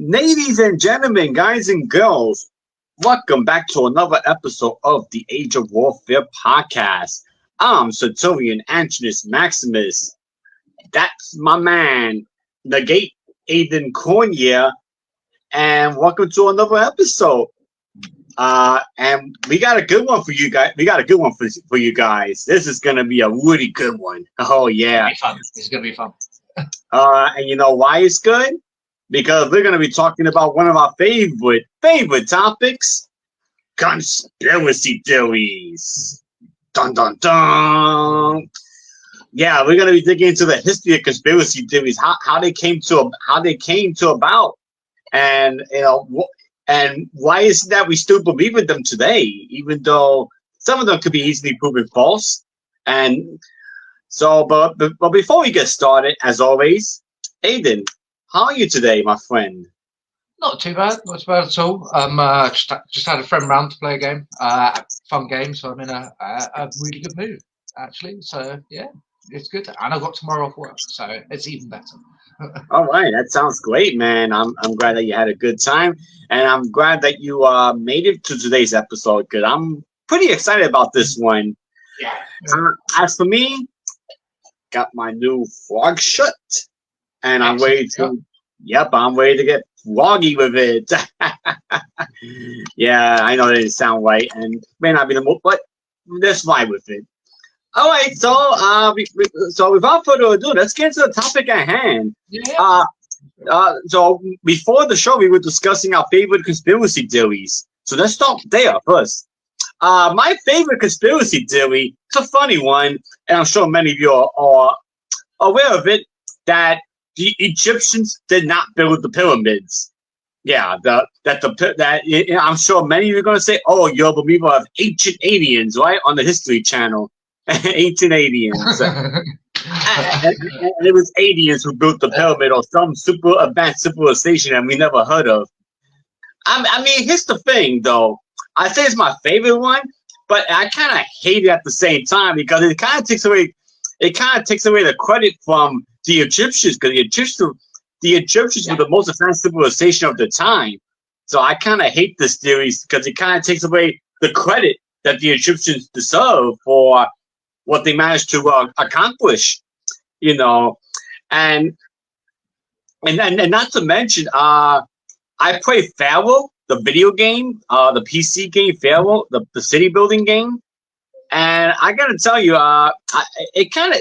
Ladies and gentlemen, guys and girls, welcome back to another episode of the Age of Warfare podcast. I'm Centurion Antinous Maximus. That's my man, Negate Aiden Cornier, and welcome to another episode. And we got a good one for you guys. For you guys. This is gonna be a really good one. Oh yeah, it's gonna be fun. And you know why it's good? Because we're gonna be talking about one of our favorite topics: conspiracy theories. Dun dun dun. Yeah, we're gonna be digging into the history of conspiracy theories, how they came to about, and and why is it that we still believe in them today, even though some of them could be easily proven false. And so, but before we get started, as always, Aiden, how are you today, my friend? Not too bad at all. Just had a friend round to play a game, fun game. So I'm in a really good mood, actually. So yeah, it's good. And I've got tomorrow off work, so it's even better. All right, that sounds great, man. I'm glad that you had a good time, and I'm glad that you made it to today's episode. Because I'm pretty excited about this one. Yeah. As for me, got my new frog shirt, and I'm ready to. Yep, I'm ready to get froggy with it. Yeah, I know that didn't sound right, and may not be the most, but let's fly with it. All right, so without further ado, let's get to the topic at hand. Yeah. So before the show, we were discussing our favorite conspiracy theories. So let's start there first. My favorite conspiracy theory, it's a funny one, and I'm sure many of you are aware of it, that the Egyptians did not build the pyramids. Yeah, I'm sure many of you are going to say, "Oh, you're a believer of ancient aliens, right?" On the History Channel. Ancient aliens. And it was aliens who built the pyramid or some super advanced civilization that we never heard of. I mean, here's the thing, though. I say it's my favorite one, but I kind of hate it at the same time because it kind of takes away the credit from the Egyptians, because the Egyptians were the most advanced civilization of the time. So I kind of hate this theory because it kind of takes away the credit that the Egyptians deserve for what they managed to accomplish, and not to mention, I play Pharaoh, the video game, the PC game Pharaoh, the city building game, and I gotta tell you, they kind of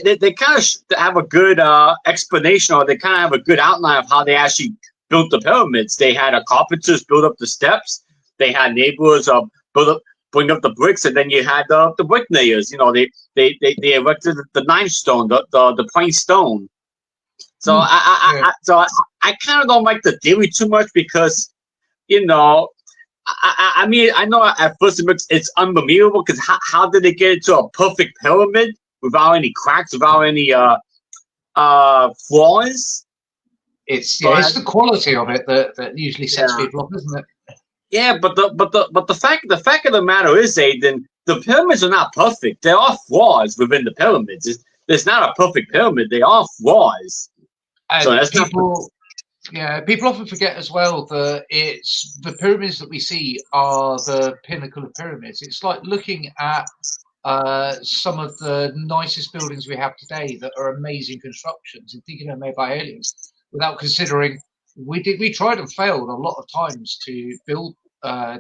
have a good explanation, or they kind of have a good outline of how they actually built the pyramids. They had carpenters build up the steps. They had neighbors bring up the bricks, and then you had the bricklayers. They erected the limestone, the plain stone. So I kind of don't like the theory too much because, I mean, I know at first it's unbelievable because how did they get into a perfect pyramid without any cracks, without any flaws? It's the quality of it that usually sets people off, isn't it? Yeah, but the fact of the matter is, Aiden, the pyramids are not perfect. There are flaws within the pyramids. There's not a perfect pyramid. There are flaws. So that's people often forget as well that it's the pyramids that we see are the pinnacle of pyramids. It's like looking at some of the nicest buildings we have today that are amazing constructions and thinking they're made by aliens without considering we tried and failed a lot of times to build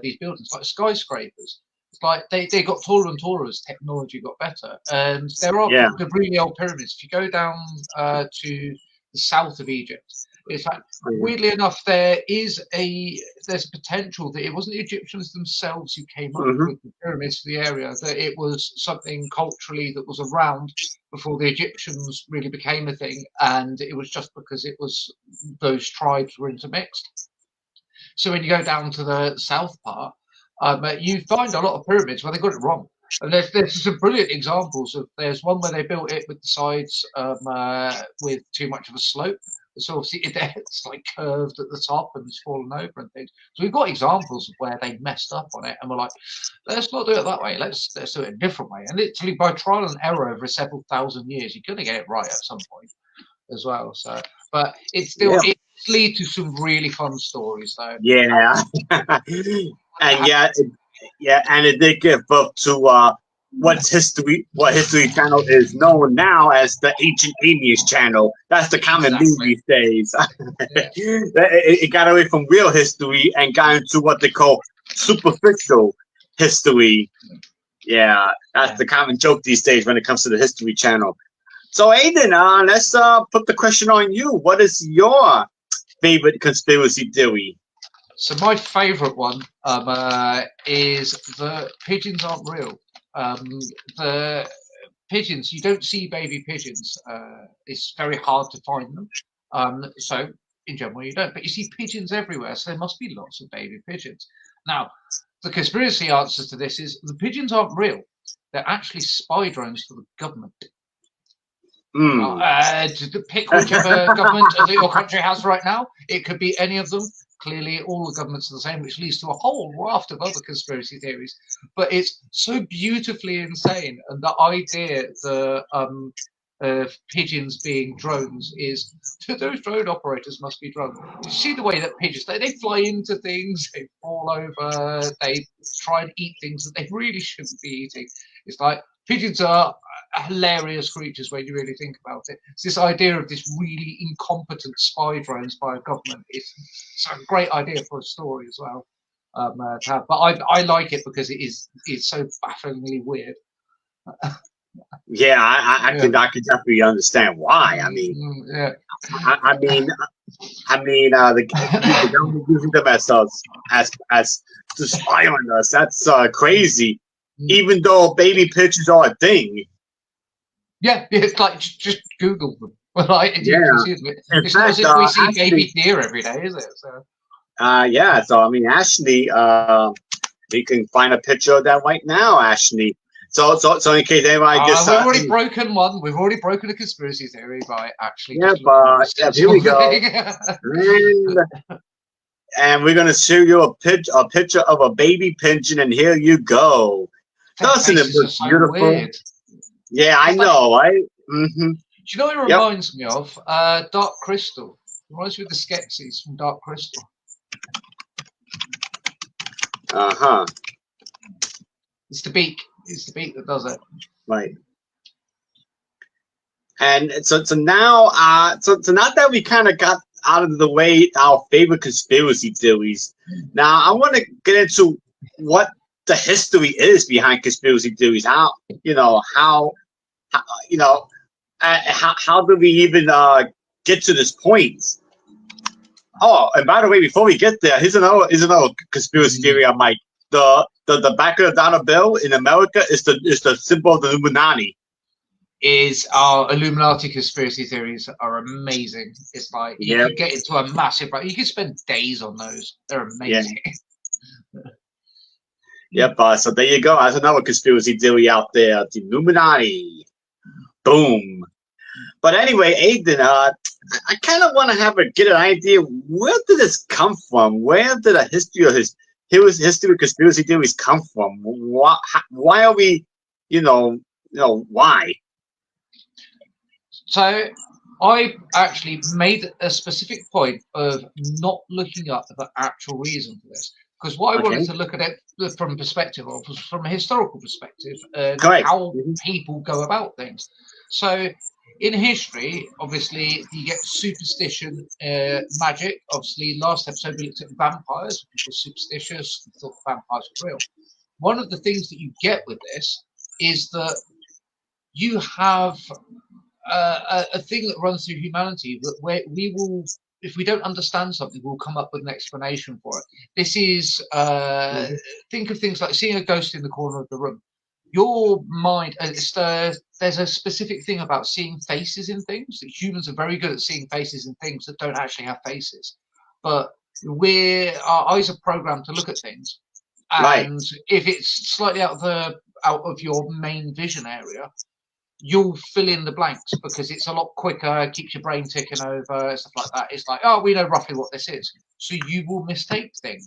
these buildings like skyscrapers. It's like they got taller and taller as technology got better. And there are the really old pyramids. If you go down to the south of Egypt, it's like, weirdly enough, there's potential that it wasn't the Egyptians themselves who came up with the pyramids for the area, that it was something culturally that was around before the Egyptians really became a thing, and it was just because it was those tribes were intermixed. So when you go down to the south part, you find a lot of pyramids where they got it wrong. And there's some brilliant examples of. There's one where they built it with the sides with too much of a slope. So obviously it's like curved at the top and it's fallen over and things. So we've got examples of where they messed up on it, and we're like, let's not do it that way. Let's do it a different way. And literally by trial and error over several thousand years, you're going to get it right at some point as well. So, but it's still lead to some really fun stories, though. Yeah, and and it did give birth to what History Channel is known now as the Ancient Aliens Channel. That's the common meme these days. Yeah. It got away from real history and got into what they call superficial history. Yeah, that's the common joke these days when it comes to the History Channel. So, Aiden, let's put the question on you. What is your favorite conspiracy theory? So my favourite one is the pigeons aren't real. The pigeons, you don't see baby pigeons. It's very hard to find them. So in general you don't. But you see pigeons everywhere, so there must be lots of baby pigeons. Now, the conspiracy answer to this is the pigeons aren't real. They're actually spy drones for the government. To pick whichever government that your country has right now. It could be any of them. Clearly, all the governments are the same, which leads to a whole raft of other conspiracy theories. But it's so beautifully insane, and the idea of pigeons being drones is those drone operators must be drunk. You see the way that pigeons they fly into things, they fall over, they try and eat things that they really shouldn't be eating. It's like pigeons are hilarious creatures when you really think about it. It's this idea of this really incompetent spy drones by a government. It's a great idea for a story as well to have. But I like it because it's so bafflingly weird. Yeah, I can definitely understand why. I mean, the government using them as to spy on us. That's crazy. Even though baby pigeons are a thing. Yeah, it's like just Google them. It's not as if we see baby deer every day, is it? So. Yeah. So I mean, actually, we can find a picture of that right now. Actually, so in case anybody just we've already broken one. We've already broken a conspiracy theory by actually. Yeah, but here we go. And we're gonna show you a picture of a baby pigeon, and here you go. Doesn't it look beautiful? Weird. Yeah, I know, right? Mm-hmm. Do you know what it reminds me of? Dark Crystal. It reminds me of the Skeksis from Dark Crystal. Uh-huh. It's the beak. It's the beak that does it. Right. And so now that we kind of got out of the way our favorite conspiracy theories, now I want to get into what the history is behind conspiracy theories. How do we even get to this point? Oh, and by the way, before we get there, here's another conspiracy theory I might. The back of the dollar bill in America is the symbol of the Illuminati. Our Illuminati conspiracy theories are amazing. It's like you could get into a massive. You could spend days on those. They're amazing. Yep. So there you go. That's another conspiracy theory out there. The Illuminati. Boom. But anyway, Aiden, I kind of want to get an idea. Where did this come from? Where did the history of history conspiracy theories come from? Why are we, why? So I actually made a specific point of not looking up the actual reason for this. Because what I wanted to look at it from a perspective of was from a historical perspective, how people go about things. So in history, obviously, you get superstition, magic. Obviously, last episode we looked at vampires. People were superstitious, thought vampires were real. One of the things that you get with this is that you have a thing that runs through humanity that where we will, if we don't understand something, we'll come up with an explanation for it. This is think of things like seeing a ghost in the corner of the room. Your mind, there's a specific thing about seeing faces in things. That humans are very good at seeing faces in things that don't actually have faces, but our eyes are programmed to look at things, and if it's slightly out of your main vision area, you'll fill in the blanks because it's a lot quicker, keeps your brain ticking over, stuff like that. It's like, oh, we know roughly what this is, so you will mistake things.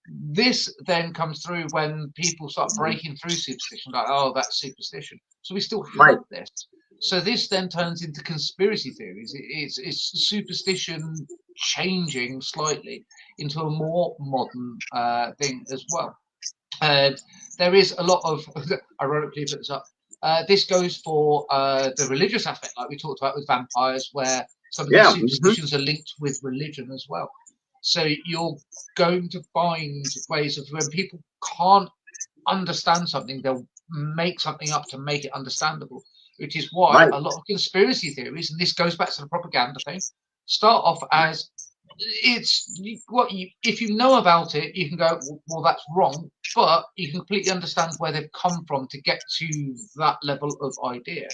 This then comes through when people start breaking through superstition, like, oh, that's superstition. So we still have this. So this then turns into conspiracy theories. It's superstition changing slightly into a more modern thing as well. There is a lot of, ironically, put this up. This goes for the religious aspect, like we talked about with vampires, where some of these superstitions are linked with religion as well. So you're going to find ways of when people can't understand something, they'll make something up to make it understandable, which is why a lot of conspiracy theories, and this goes back to the propaganda thing, start off as it's what you, if you know about it, you can go, well, that's wrong, but you can completely understand where they've come from to get to that level of idea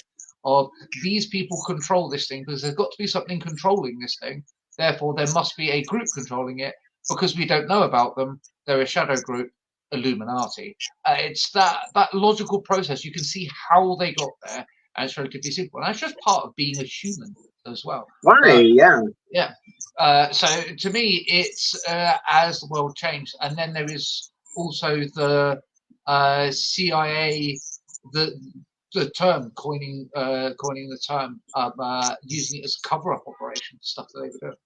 of these people control this thing because there's got to be something controlling this thing. Therefore, there must be a group controlling it because we don't know about them. They're a shadow group, Illuminati. It's that logical process. You can see how they got there, and it's relatively simple. And that's just part of being a human as well. Yeah. So to me, it's as the world changed, and then there is also the CIA, the term coining the term, using it as a cover-up operation, stuff that they were doing.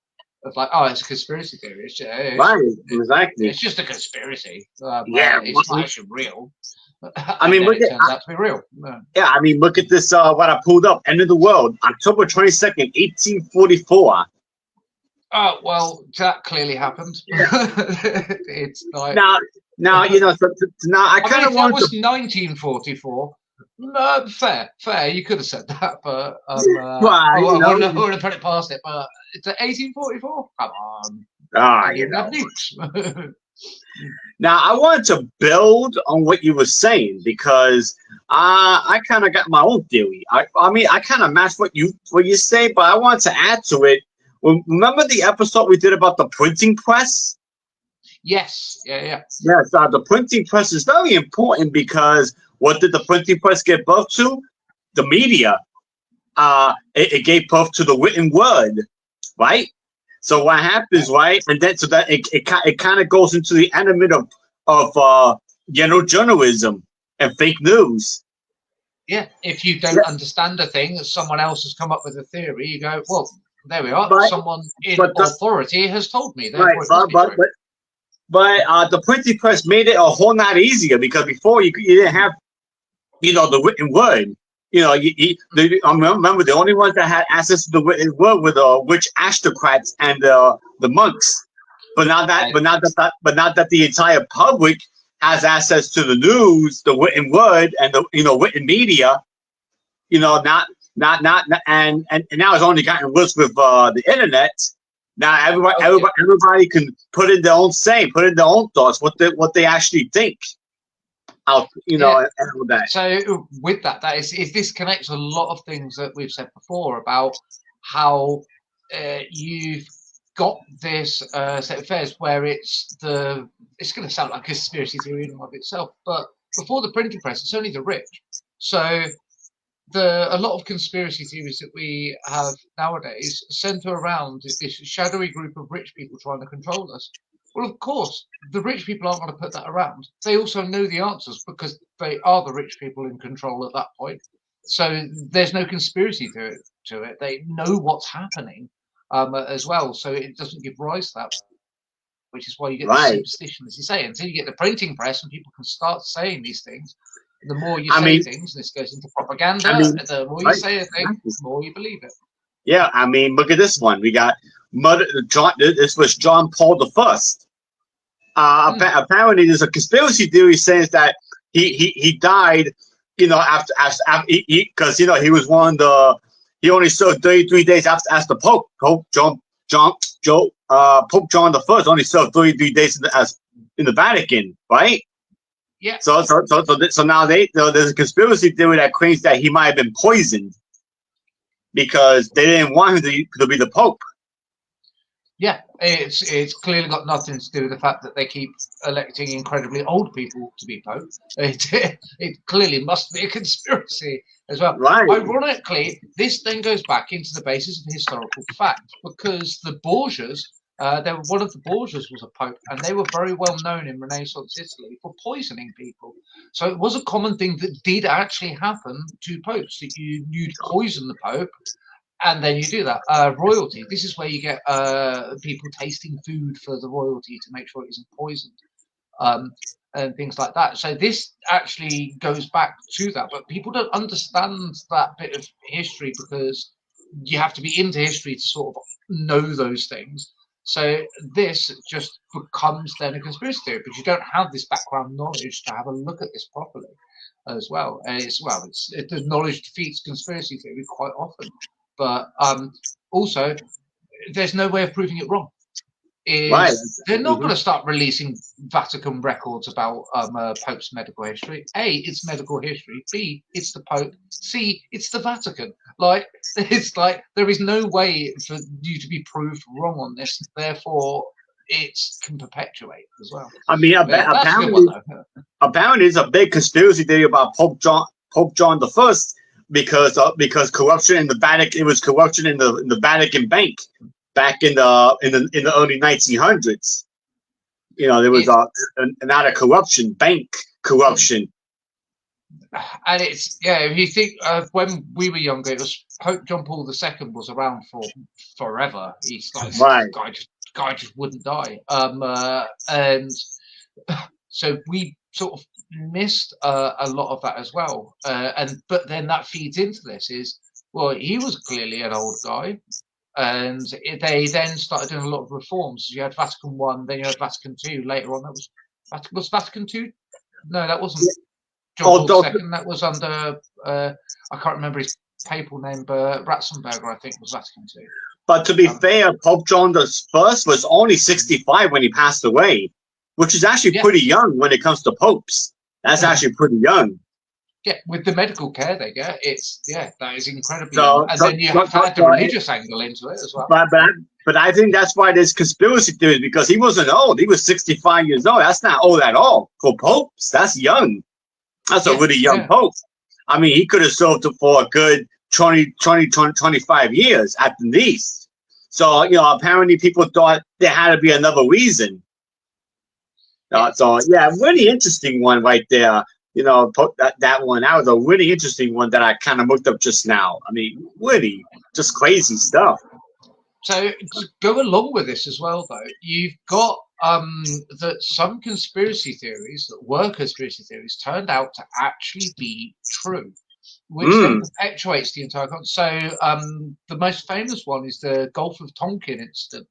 Of like, oh, it's a conspiracy theory. Exactly. It's just a conspiracy. It's not actually real. I mean, it turns out to be real. Yeah, I mean, look at this. What I pulled up: End of the World, October 22nd, 1844. Oh well, that clearly happened. It's like now you know. So now I kind of want. That was 1944. Fair. You could have said that, but I wouldn't put it past it. But it's 1844. Come on. You know. Now I wanted to build on what you were saying because I kind of got my own theory. I mean, I kind of matched what you say, but I wanted to add to it. Remember the episode we did about the printing press? Yes. Yeah. Yes, the printing press is very important because what did the printing press give birth to? The media. It gave birth to the written word, right? So what happens, right? And then so that it kind of goes into the element of journalism and fake news. Yeah, if you don't understand a thing, someone else has come up with a theory. You go, well, there we are. Someone in authority has told me. Right, but the printing press made it a whole lot easier because before you didn't have, the written word. I remember the only ones that had access to the written word were the rich aristocrats and the monks. But now that the entire public has access to the news, the written word, and the written media, and now it's only gotten worse with the internet. Now everybody can put in their own thoughts, what they actually think. And all that. So with that is this connects a lot of things that we've said before about how you've got this set of affairs where it's going to sound like a conspiracy theory in and of itself, but before the printing press, it's only the rich. So a lot of conspiracy theories that we have nowadays center around this shadowy group of rich people trying to control us. Well, of course, the rich people aren't going to put that around. They also know the answers because they are the rich people in control at that point. So there's no conspiracy to it. They know what's happening as well. So it doesn't give rise to that, which is why you get the superstition, as you say, until you get the printing press and people can start saying these things. The more you say things, and this goes into propaganda, the more you say a thing, the more you believe it. Yeah, I mean, look at this one. We got this was John Paul I. Apparently, there's a conspiracy theory saying that he died, after because he was he only served 33 days after the Pope John Pope John I only served 33 days in the Vatican, right? Yeah. So now there's a conspiracy theory that claims that he might have been poisoned because they didn't want him to be the Pope. Yeah, it's clearly got nothing to do with the fact that they keep electing incredibly old people to be Pope. It clearly must be a conspiracy as well. Right. Ironically, this then goes back into the basis of historical fact because the Borgias, one of the Borgias was a Pope, and they were very well known in Renaissance Italy for poisoning people. So it was a common thing that did actually happen to popes, that you'd poison the Pope, And then you do that. Royalty. This is where you get people tasting food for the royalty to make sure it isn't poisoned, and things like that. So this actually goes back to that, but people don't understand that bit of history because you have to be into history to sort of know those things. So this just becomes then a conspiracy theory, but you don't have this background knowledge to have a look at this properly as well. And the knowledge defeats conspiracy theory quite often. But also, there's no way of proving it wrong. They're not going to start releasing Vatican records about Pope's medical history. A, it's medical history. B, it's the Pope. C, it's the Vatican. It's like there is no way for you to be proved wrong on this. Therefore, it can perpetuate as well. I mean, apparently, it's a big conspiracy theory about Pope John I, because corruption in the Vatican. It was corruption in the Vatican Bank back in the early 1900s. There was not a corruption, bank corruption. And if you think when we were younger, it was Pope John Paul II was around for forever. He's like guy just wouldn't die. And so we sort of missed a lot of that as well. But then that feeds into this he was clearly an old guy. And they then started doing a lot of reforms. You had Vatican I, then you had Vatican II. Later on, was Vatican II? No, that wasn't John Paul II. That was under I can't remember his papal name, but Ratzenberger, I think, was Vatican II. But to be fair, Pope John I was only 65 when he passed away, which is actually pretty young when it comes to popes. That's actually pretty young. Yeah, with the medical care they get, that is incredibly young. And then you have to add the religious angle into it as well. But I think that's why there's conspiracy theories, because he wasn't old. He was 65 years old. That's not old at all. For popes, that's young. That's a really young pope. I mean, he could have served for a good 25 years at the least. So, apparently people thought there had to be another reason. Really interesting one right there. That one. That was a really interesting one that I kind of looked up just now. I mean, really, just crazy stuff. So to go along with this as well, though, you've got that some conspiracy theories that were conspiracy theories turned out to actually be true, which then perpetuates the entire concept. So the most famous one is the Gulf of Tonkin incident,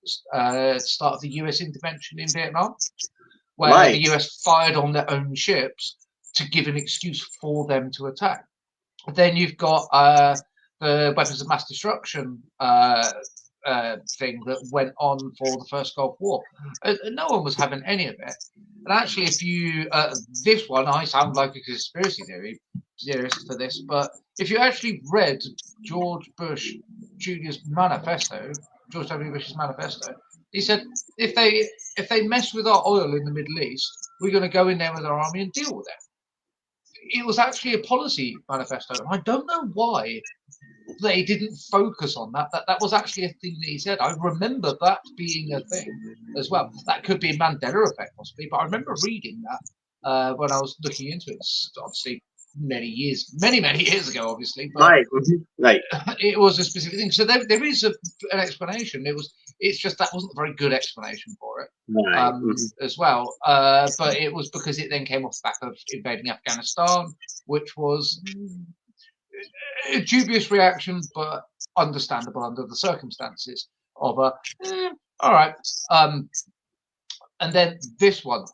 start of the US intervention in Vietnam, where the US fired on their own ships to give an excuse for them to attack. Then you've got the weapons of mass destruction thing that went on for the first Gulf War. No one was having any of it. And actually, if you this one, I sound like a conspiracy theorist for this, but if you actually read George Bush Jr.'s manifesto, George W. Bush's manifesto, he said if they mess with our oil in the Middle East, we're going to go in there with our army and deal with it. It was actually a policy manifesto, and I don't know why they didn't focus on that. That was actually a thing that he said. I remember that being a thing as well. That could be a Mandela effect, possibly, but I remember reading that when I was looking into it. It's obviously many years ago, obviously. But right. It was a specific thing. So there is an explanation. It's just that wasn't a very good explanation for it as well. But it was because it then came off the back of invading Afghanistan, which was a dubious reaction, but understandable under the circumstances of all right. And then this one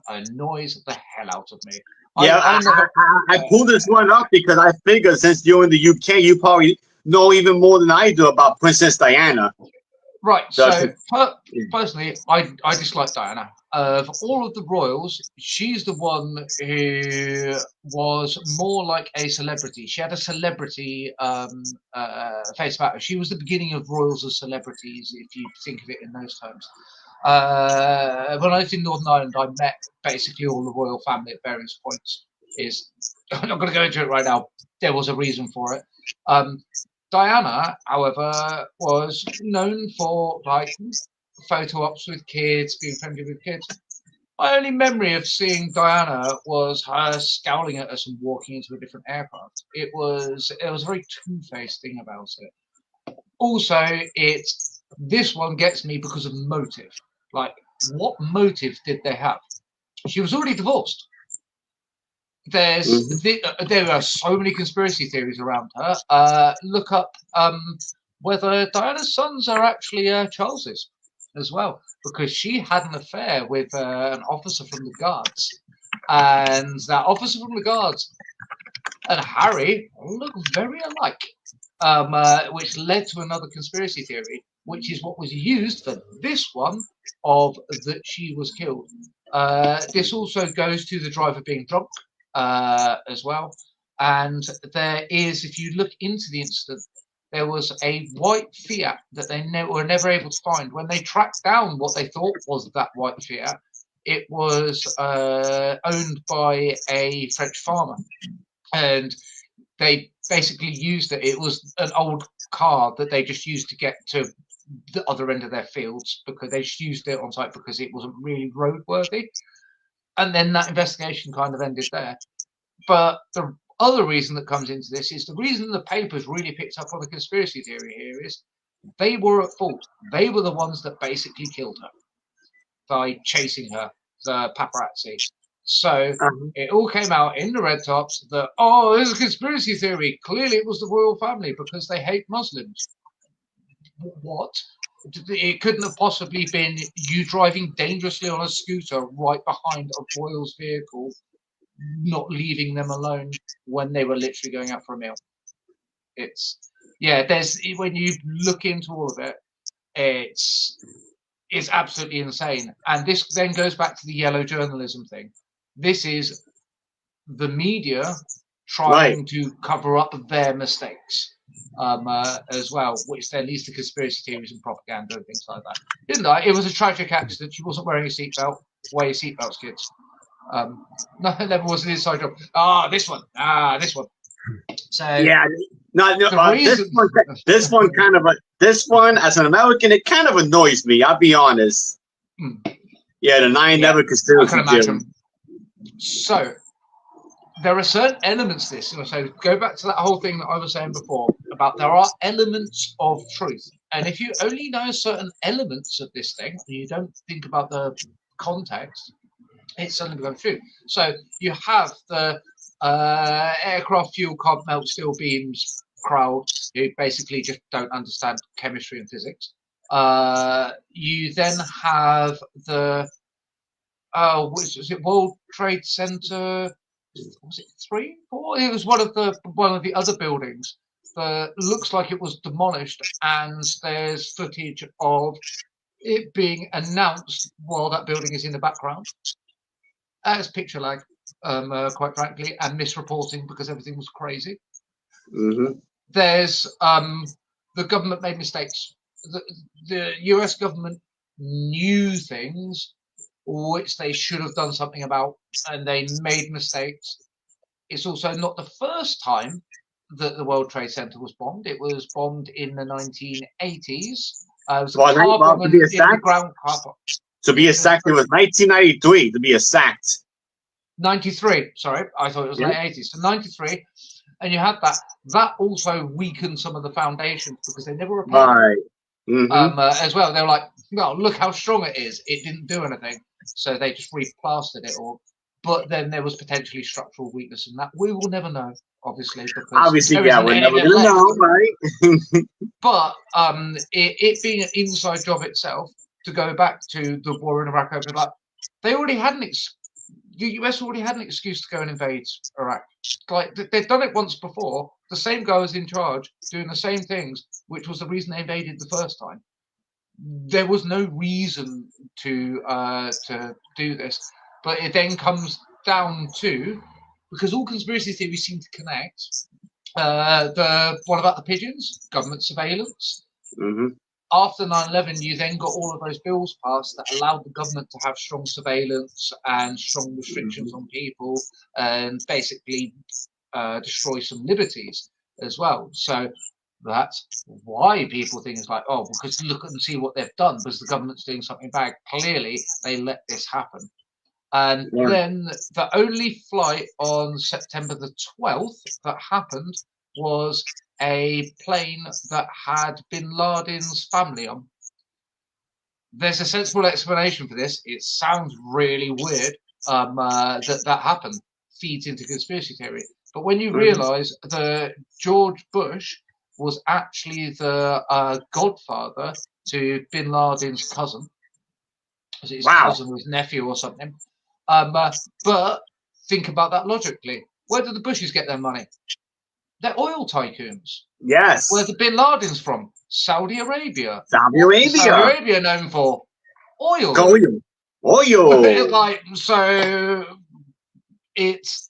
annoys the hell out of me. I pulled this one up because I figured since you're in the UK, you probably know even more than I do about Princess Diana. Right. So personally, I dislike Diana. Of all of the royals, she's the one who was more like a celebrity. She had a celebrity face about her. She was the beginning of royals as celebrities, if you think of it in those terms. When I lived in Northern Ireland, I met basically all the royal family at various points. I'm not going to go into it right now. There was a reason for it. Diana, however, was known for photo ops with kids, being friendly with kids. My only memory of seeing Diana was her scowling at us and walking into a different aircraft. It was a very two-faced thing about it. also, this one gets me because of motive. Like, what motive did they have? She was already divorced. There are so many conspiracy theories around her. Look up whether Diana's sons are actually Charles's as well, because she had an affair with an officer from the guards, and that officer from the guards and Harry look very alike, which led to another conspiracy theory, which is what was used for this one of that she was killed. This also goes to the driver being drunk as well. And there is, if you look into the incident, there was a white Fiat that they were never able to find. When they tracked down what they thought was that white Fiat, it was owned by a French farmer. And they basically used it. It was an old car that they just used to get to the other end of their fields, because they just used it on site because it wasn't really roadworthy. And then that investigation kind of ended there. But the other reason that comes into this is the reason the papers really picked up on the conspiracy theory here is they were at fault. They were the ones that basically killed her by chasing her, the paparazzi. So it all came out in the red tops that, oh, there's a conspiracy theory. Clearly it was the royal family because they hate Muslims. What? It couldn't have possibly been you driving dangerously on a scooter right behind a royal's vehicle, not leaving them alone when they were literally going out for a meal. When you look into all of it, it's absolutely insane. And this then goes back to the yellow journalism thing. This is the media trying to cover up their mistakes as well, which then leads to conspiracy theories and propaganda and things like that. Didn't I? It was a tragic accident. She wasn't wearing a seatbelt. Wear your seatbelts, kids. No, it never was an inside job. This one. So yeah, this one as an American, it kind of annoys me. I'll be honest. Yeah, the 9/11 conspiracy I can imagine. So there are certain elements to this. So go back to that whole thing that I was saying before about there are elements of truth, and if you only know certain elements of this thing and you don't think about the context, it's suddenly becomes true. So you have the aircraft fuel can't melt steel beams crowd who basically just don't understand chemistry and physics. You then have the was it World Trade Center? Was it 3, 4? It was one of the other buildings that looks like it was demolished, and there's footage of it being announced while that building is in the background. As picture lag, quite frankly, and misreporting because everything was crazy. There's the government made mistakes. The US government knew things which they should have done something about, and they made mistakes. It's also not the first time that the World Trade Center was bombed. It was bombed in the 1980s. It was a car bomb in the ground car bomb. To be exact, it was 1993, to be exact. 93, sorry. I thought it was late 80s. So 93, and you had that. That also weakened some of the foundations because they never repaired as well. They were like, well, look how strong it is. It didn't do anything. So they just replastered it all. But then there was potentially structural weakness in that. We will never know, obviously. Because we're never going to know, right? But it being an inside job itself, to go back to the war in Iraq, they already had the US already had an excuse to go and invade Iraq. Like they'd done it once before. The same guy was in charge, doing the same things, which was the reason they invaded the first time. There was no reason to do this, but it then comes down to, because all conspiracy theories seem to connect. What about the pigeons? Government surveillance. After 9/11, you then got all of those bills passed that allowed the government to have strong surveillance and strong restrictions on people, and basically destroy some liberties as well. So that's why people think it's like, oh, because look and see what they've done, because the government's doing something bad. Clearly, they let this happen. And then the only flight on September the 12th that happened was a plane that had Bin Laden's family on. There's a sensible explanation for this. It sounds really weird that happened, feeds into conspiracy theory. But when you realise that George Bush was actually the godfather to Bin Laden's cousin, was it his cousin or his nephew or something? But think about that logically. Where do the Bushes get their money? They're oil tycoons. Yes. Where the Bin Laden's from? Saudi Arabia. Saudi Arabia. Saudi Arabia known for oil. Oil. Like, so it's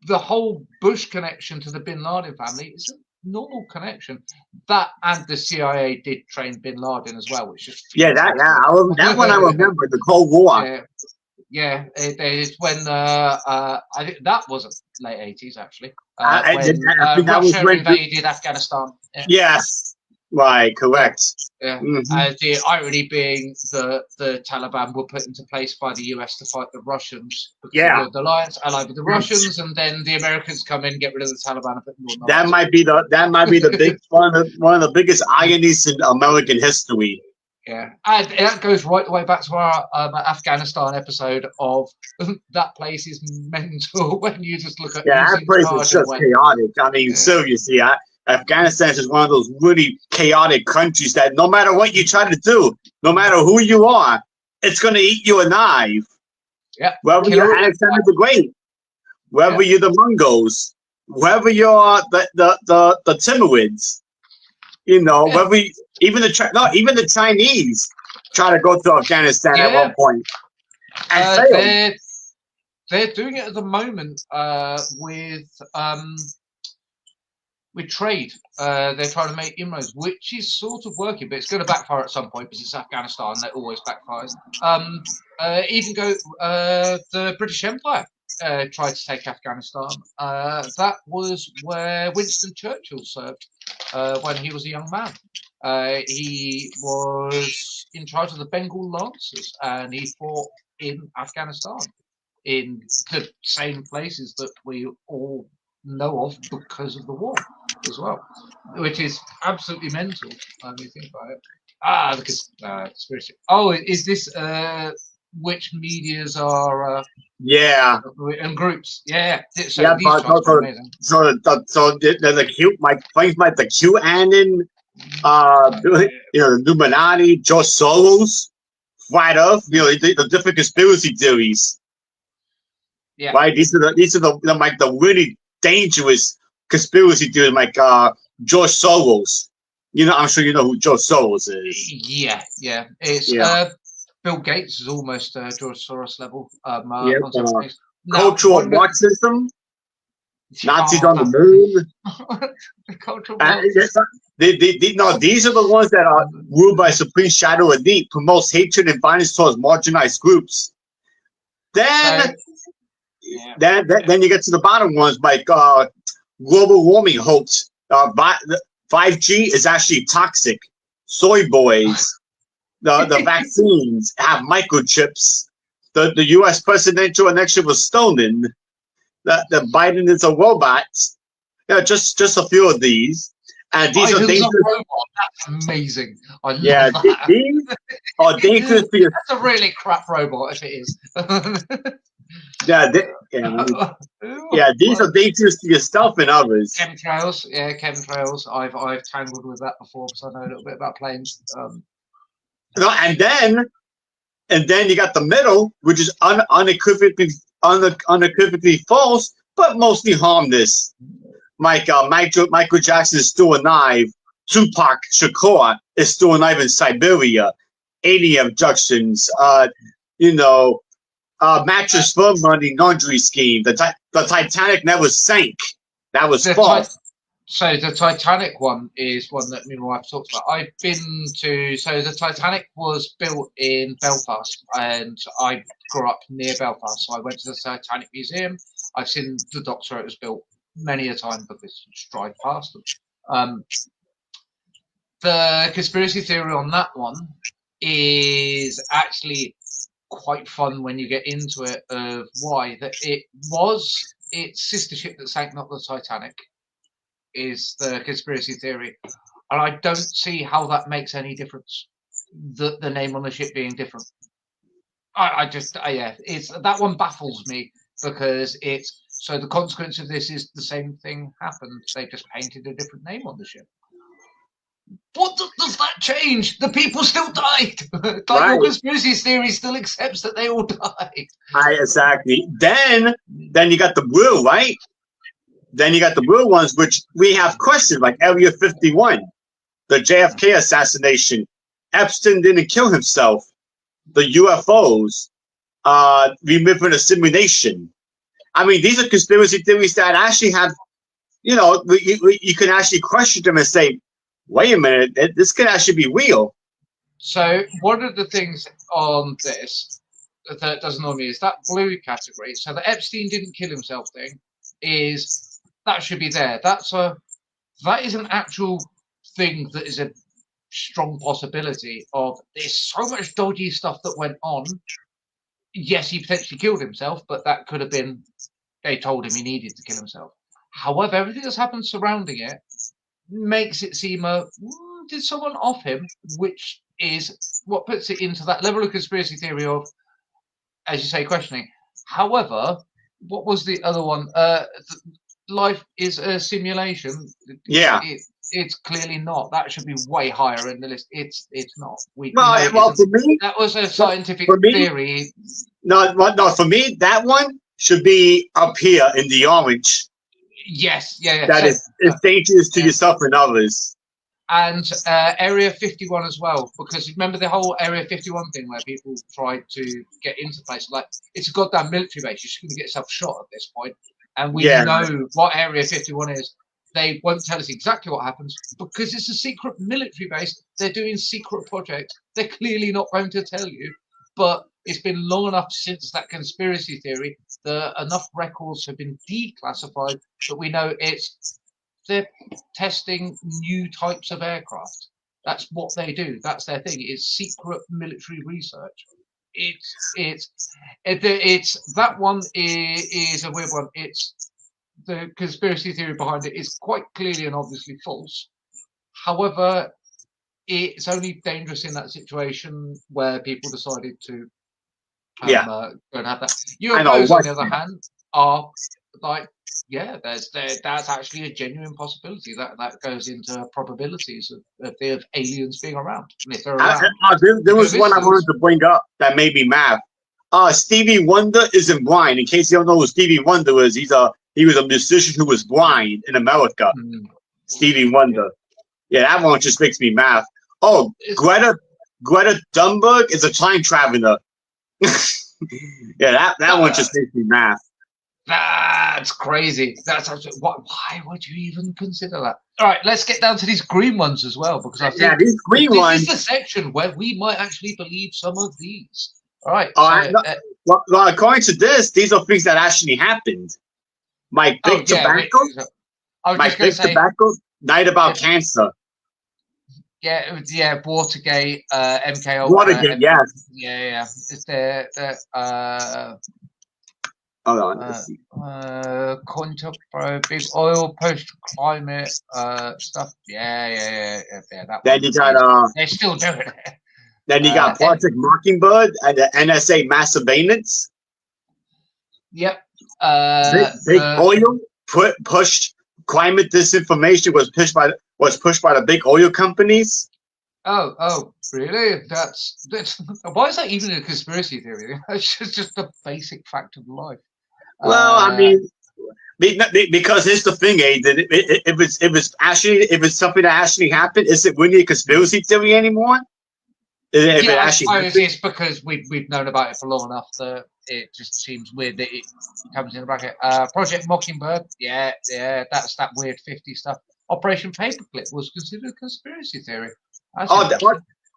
the whole Bush connection to the Bin Laden family is a normal connection. That and the CIA did train Bin Laden as well, which just that one I remember, the Cold War. Yeah, it is when I think that was late 80s actually. When Russia invaded Afghanistan. Yeah. Yes, right, correct. Yeah, the irony being that the Taliban were put into place by the US to fight the Russians. The alliance allied with the Russians, and then the Americans come in, get rid of the Taliban, and put them on. That might be the big one of the biggest ironies in American history. Yeah, and that goes right the way back to our Afghanistan episode of that place is mental when you just look at that place is just chaotic. I mean, seriously, Afghanistan is one of those really chaotic countries that no matter what you try to do, no matter who you are, it's going to eat you alive. Yeah, whether you're Alexander the Great, whether you're the Mongols, whether you're the Timurids. You know, even the Chinese try to go to Afghanistan at one point. And they're doing it at the moment with trade. They're trying to make inroads, which is sort of working, but it's going to backfire at some point because it's Afghanistan. That always backfires. Even the British Empire tried to take Afghanistan. That was where Winston Churchill served when he was a young man. He was in charge of the Bengal Lancers, and he fought in Afghanistan in the same places that we all know of because of the war as well, which is absolutely mental when you think about it. The conspiracy. Oh, is this which medias are and groups? So there's a cute things like the QAnon, the Illuminati, George Soros, Flat Earth, the different conspiracy theories. Yeah, right. These are the really dangerous conspiracy theories, like George Soros. I'm sure you know who George Soros is. Yeah. It's Bill Gates is almost George Soros level. Cultural Marxism. Nazis on the moon. The cultural these are the ones that are ruled by supreme shadow elite, promotes hatred and violence towards marginalized groups. Then you get to the bottom ones, like global warming hoax. 5G is actually toxic. Soy boys. The vaccines have microchips. The U.S. presidential election was stolen. The Biden is a robot. Just a few of these. And these Biden's are dangerous. A robot. That's amazing. I love that. These are dangerous for your. That's a really crap robot if it is. These are dangerous to yourself and others. Chemtrails. I've tangled with that before because I know a little bit about planes. And then you got the middle, which is unequivocally false, but mostly harmless. Like Michael Jackson is still alive. Tupac Shakur is still alive in Siberia. Alien abductions. Mattress for money laundry scheme. The Titanic never sank. That was false. So the Titanic one is one that me and my wife talked about. I've been to. So the Titanic was built in Belfast, and I grew up near Belfast. So I went to the Titanic Museum. I've seen the docks where it was built many a time because just drive past them. The conspiracy theory on that one is actually quite fun when you get into it. Of why that it was its sister ship that sank, not the Titanic. is the conspiracy theory, and I don't see how that makes any difference. The name on the ship being different. It's that one baffles me because it's so the consequence of this is the same thing happened. They just painted a different name on the ship. What does that change? The people still died. Your conspiracy theory still accepts that they all died. Exactly. Then you got the blue, right? Then you got the blue ones, which we have questioned, like Area 51, the JFK assassination. Epstein didn't kill himself. The UFOs, remembering a simulation. I mean, these are conspiracy theories that actually have, you can actually question them and say, wait a minute, this could actually be real. So one of the things on this that doesn't annoy me is that blue category. So the Epstein didn't kill himself thing that should be there. That is an actual thing that is a strong possibility of there's so much dodgy stuff that went on. Yes, he potentially killed himself, but that could have been they told him he needed to kill himself. However, everything that's happened surrounding it makes it seem did someone off him, which is what puts it into that level of conspiracy theory of, as you say, questioning. However, what was the other one? Life is a simulation. Yeah. It's clearly not. That should be way higher in the list. It's not. For me, that was a scientific theory. No, for me, that one should be up here in the orange. Yes, yeah. That is dangerous to yourself and others. And Area 51 as well, because remember the whole Area 51 thing where people tried to get into places like it's a goddamn military base. You're just going to get yourself shot at this point. And we know what Area 51 is. They won't tell us exactly what happens because it's a secret military base. They're doing secret projects. They're clearly not going to tell you. But it's been long enough since that conspiracy theory that enough records have been declassified that we know they're testing new types of aircraft. That's what they do. That's their thing. It's secret military research. It's that one is a weird one. It's the conspiracy theory behind it is quite clearly and obviously false. However, it's only dangerous in that situation where people decided to go and have that. UFOs, on the other hand, are like, that's actually a genuine possibility. That goes into probabilities of aliens being around. And if they're around, there was one I wanted to bring up that made me mad. Stevie Wonder isn't blind. In case you don't know who Stevie Wonder is, he was a musician who was blind in America. Stevie Wonder. Yeah, that one just makes me mad. Oh, Greta Thunberg is a time traveler. Yeah, that one just makes me mad. That's crazy. That's actually, why would you even consider that? All right, let's get down to these green ones as well, because I think these green ones is the section where we might actually believe some of these. All right. Well, according to this, these are things that actually happened. My big tobacco. Tobacco died about cancer. Yeah, Watergate, MK Ultra. Watergate, yes. Yeah. It's hold on. Cointopro, big oil, post-climate stuff. Yeah. That then you got they're still doing it. Then you got Project Mockingbird and the NSA mass surveillance. Yep. Big oil pushed climate disinformation was pushed by the big oil companies. Oh, really? That's why is that even a conspiracy theory? It's just a basic fact of life. Well, I mean, because here's the thing, Aiden. If it's something that actually happened, is it really a conspiracy theory anymore? I suppose it's because we've known about it for long enough that it just seems weird that it comes in the bracket. Project Mockingbird, yeah, that's that weird 50 stuff. Operation Paperclip was considered a conspiracy theory.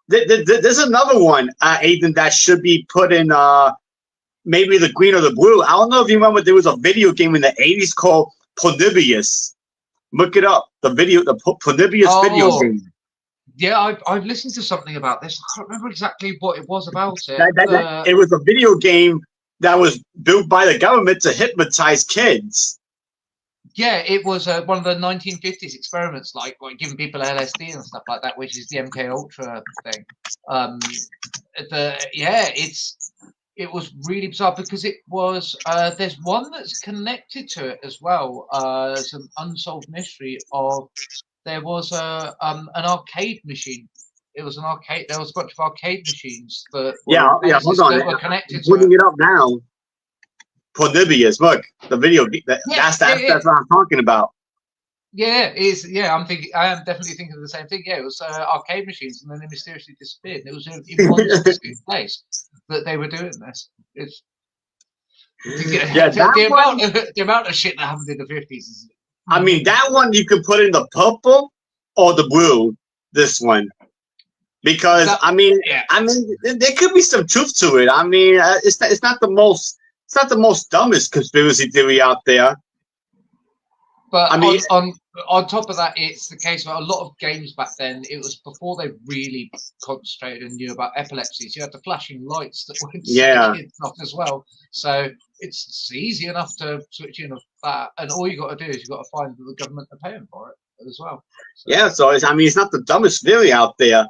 There's another one, Aiden, that should be put in maybe the green or the blue. I don't know if you remember, there was a video game in the 80s called Polybius. Look it up. The Polybius video game. Yeah, I've listened to something about this. I can't remember exactly what it was about it. It was a video game that was built by the government to hypnotize kids. Yeah, it was one of the 1950s experiments, like giving people LSD and stuff like that, which is the MK Ultra thing. It was really bizarre because it was there's one that's connected to it as well. Some unsolved mystery of there was an arcade machine. It was an arcade. There was a bunch of arcade machines that were hold on. that were connected to putting it. it up now. Cornelius, look, the video. That's what I'm talking about. Yeah, it is. Yeah, I am definitely thinking of the same thing. Yeah, it was arcade machines, and then they mysteriously disappeared. And it was in one specific place that they were doing this. It's the amount of shit that happened in the 50s is. I mean, that one you can put in the purple or the blue. This one, because there could be some truth to it. I mean, it's not the most dumbest conspiracy theory out there. But I mean, on top of that, it's the case where a lot of games back then, it was before they really concentrated and knew about epilepsy. So you had the flashing lights that would set kids off as well. So it's easy enough to switch in of that. And all you got to do is you've got to find that the government are paying for it as well. So, it's not the dumbest theory out there.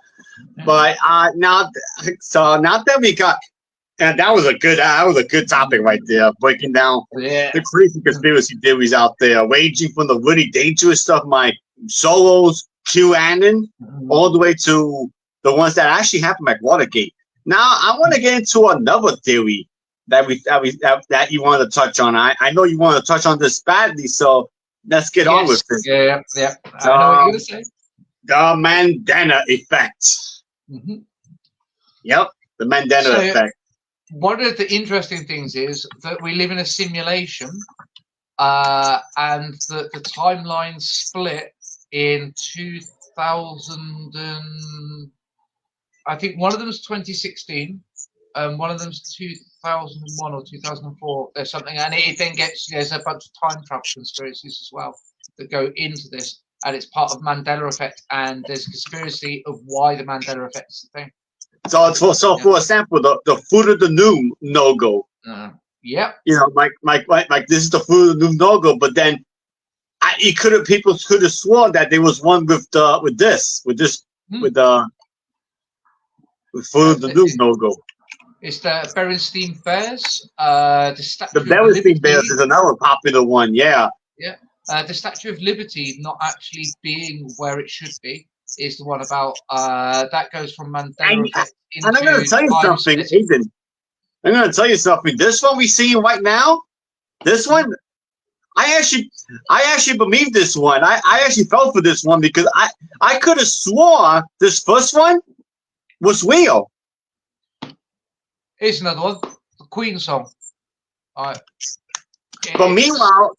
Yeah. But now that we got. And that was a good topic right there, breaking down the crazy conspiracy theories out there, ranging from the really dangerous stuff like Soros, QAnon, all the way to the ones that actually happened like Watergate. Now, I want to get into another theory that you want to touch on. I know you want to touch on this badly, so let's get on with it. Yeah. I know what you're going to say. The Mandela effect. Yep, the Mandela effect. One of the interesting things is that we live in a simulation, and that the timeline split in 2000 and I think one of them is 2016, and one of them is 2001 or 2004. There's something, and it then there's a bunch of time travel conspiracies as well that go into this, and it's part of Mandela effect, and there's a conspiracy of why the Mandela effect is the thing. So for example, the Fruit of the Loom no-go. Yep. You know, like this is the Fruit of the Loom no-go, but then people could have sworn that there was one with the Fruit of the Loom no-go. It's the Berenstain Bears. The Berenstain Bears is another popular one. Yeah. Yeah. The Statue of Liberty not actually being where it should be is the one about that goes from Mandela effect into. And I'm going to tell you something, Aiden. I'm going to tell you something. This one we see right now, this one, I actually believe this one. I actually fell for this one because I could have swore this first one was real. Here's another one, the Queen song. All right. But meanwhile,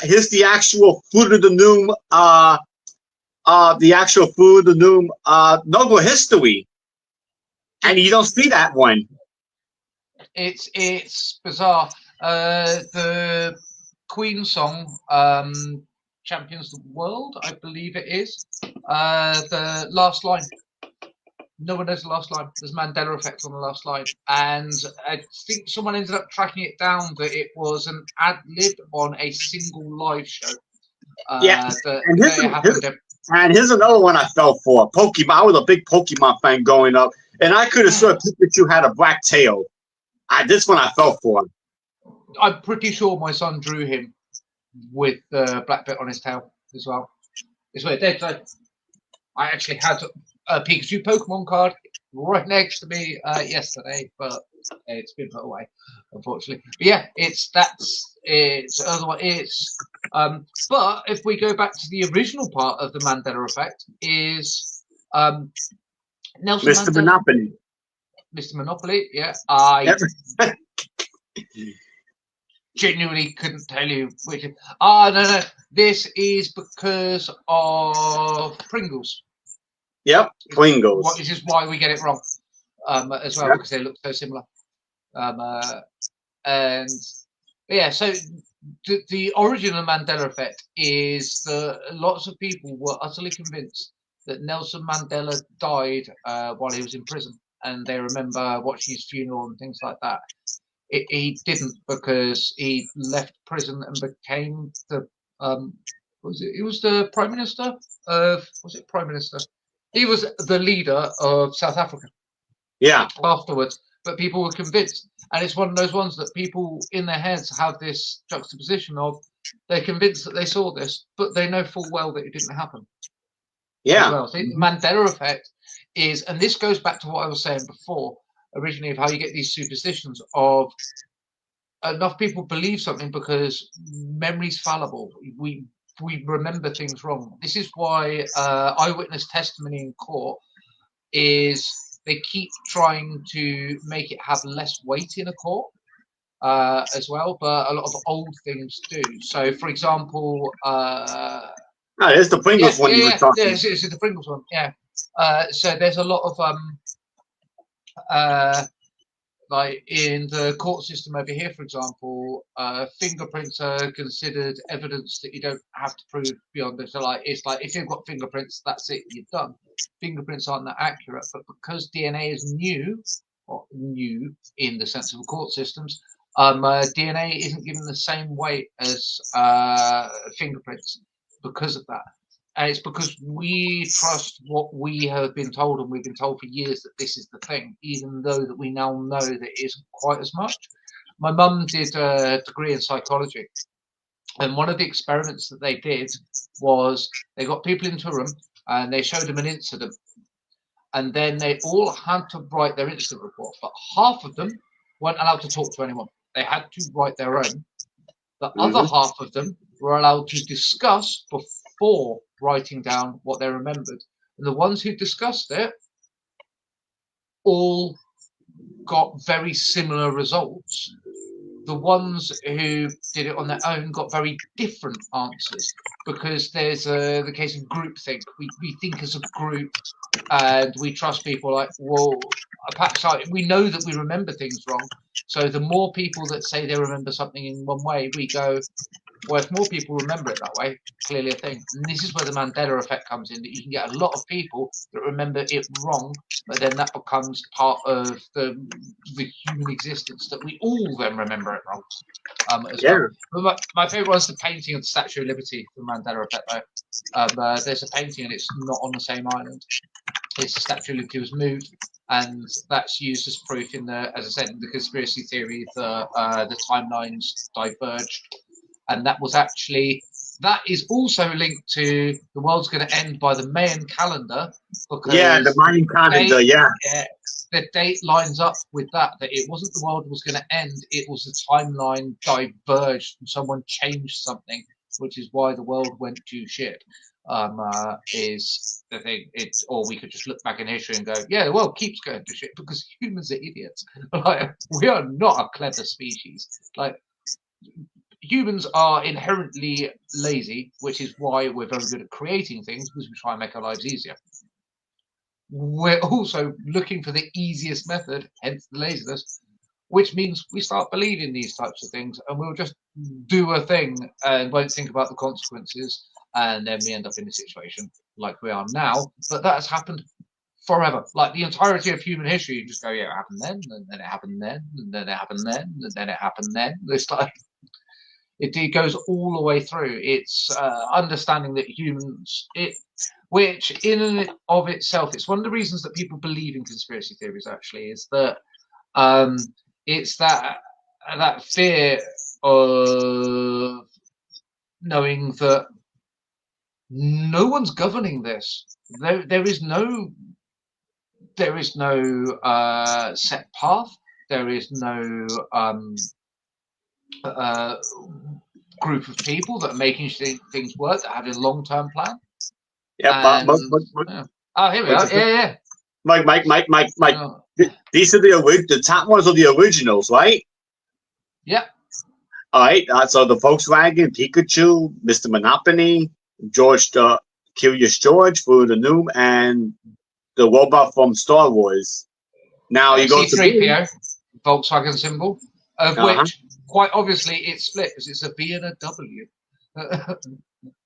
here's the actual Fruit of the Loom. The actual Fruit of the Loom no-go history, and you don't see that one. It's bizarre. The Queen song, Champions the World, I believe it is. The last line. No one knows the last line. There's Mandela effect on the last line, and I think someone ended up tracking it down that it was an ad lib on a single live show. And here's another one I fell for. Pokemon. I was a big Pokemon fan growing up, and I could have sworn Pikachu had a black tail. This one I fell for. I'm pretty sure my son drew him with the black bit on his tail as well. It's weird. I actually had a Pikachu Pokemon card right next to me yesterday, but it's been put away, unfortunately. But yeah, but if we go back to the original part of the Mandela effect, is Nelson Mr. Mandela, Monopoly. Mr. Monopoly, yeah. I genuinely couldn't tell you which. No. This is because of Pringles. Yep, Pringles. Which is why we get it wrong as well, because they look so similar. And yeah, so the origin of the Mandela effect is that lots of people were utterly convinced that Nelson Mandela died while he was in prison, and they remember watching his funeral and things like that. He didn't, because he left prison and became the he was the Prime Minister of, was it Prime Minister? He was the leader of South Africa. Yeah. Afterwards, but people were convinced, and it's one of those ones that people in their heads have this juxtaposition of, they're convinced that they saw this, but they know full well that it didn't happen. Yeah. As well. So the Mandela effect is, and this goes back to what I was saying before, originally, of how you get these superstitions of enough people believe something because memory's fallible. We remember things wrong. This is why eyewitness testimony in court is, they keep trying to make it have less weight in a court as well, but a lot of old things do. So, for example, there's the Pringles one you were talking. Yeah, it's the Pringles one. Yeah. So there's a lot of like in the court system over here, for example, fingerprints are considered evidence that you don't have to prove beyond it. So, like, it's like if you've got fingerprints, that's it, you're done. Fingerprints aren't that accurate, but because DNA is new, or new in the sense of court systems, DNA isn't given the same weight as fingerprints because of that. And it's because we trust what we have been told, and we've been told for years that this is the thing, even though that we now know that it isn't quite as much. My mum did a degree in psychology, and one of the experiments that they did was they got people into a room and they showed them an incident, and then they all had to write their incident report, but half of them weren't allowed to talk to anyone. They had to write their own. The other half of them were allowed to discuss before writing down what they remembered. And the ones who discussed it all got very similar results. The ones who did it on their own got very different answers, because there's the case of groupthink. We think as a group, and we trust people. Like, well, perhaps we know that we remember things wrong. So the more people that say they remember something in one way, we go, well, if more people remember it that way, clearly a thing. And this is where the Mandela effect comes in, that you can get a lot of people that remember it wrong, but then that becomes part of the human existence, that we all then remember it wrong as well. But my favourite was the painting of the Statue of Liberty, the Mandela effect, though. There's a painting and it's not on the same island. It's the Statue of Liberty was moved, and that's used as proof in the, as I said, in the conspiracy theory, the timelines diverged. And that was actually, that is also linked to the world's going to end by the Mayan calendar. Because the Mayan calendar, the date lines up with that it wasn't the world was going to end, it was the timeline diverged and someone changed something, which is why the world went to shit. Is the thing. It's, or we could just look back in history and go, yeah, the world keeps going to shit because humans are idiots. Like, we are not a clever species. Like, humans are inherently lazy, which is why we're very good at creating things, because we try and make our lives easier. We're also looking for the easiest method, hence the laziness, which means we start believing these types of things, and we'll just do a thing and won't think about the consequences, and then we end up in a situation like we are now. But that has happened forever. Like the entirety of human history, you just go, yeah, it happened then, and then it happened then, and then it happened then, and then it happened then. It's like, it goes all the way through. It's understanding that humans, which in and of itself, it's one of the reasons that people believe in conspiracy theories, actually, is that it's that fear of knowing that no one's governing this. There is no set path. There is no group of people that are making things work, that have a long-term plan. Yeah, but oh, here we are. Yeah. Mike. These are the top ones are the originals, right? Yeah. All right. So the Volkswagen, Pikachu, Mr. Monopoly, George the Curious George for the new, and the robot from Star Wars. Now you go to C-3PO, Volkswagen symbol, of which quite obviously it's split because it's a V and a W.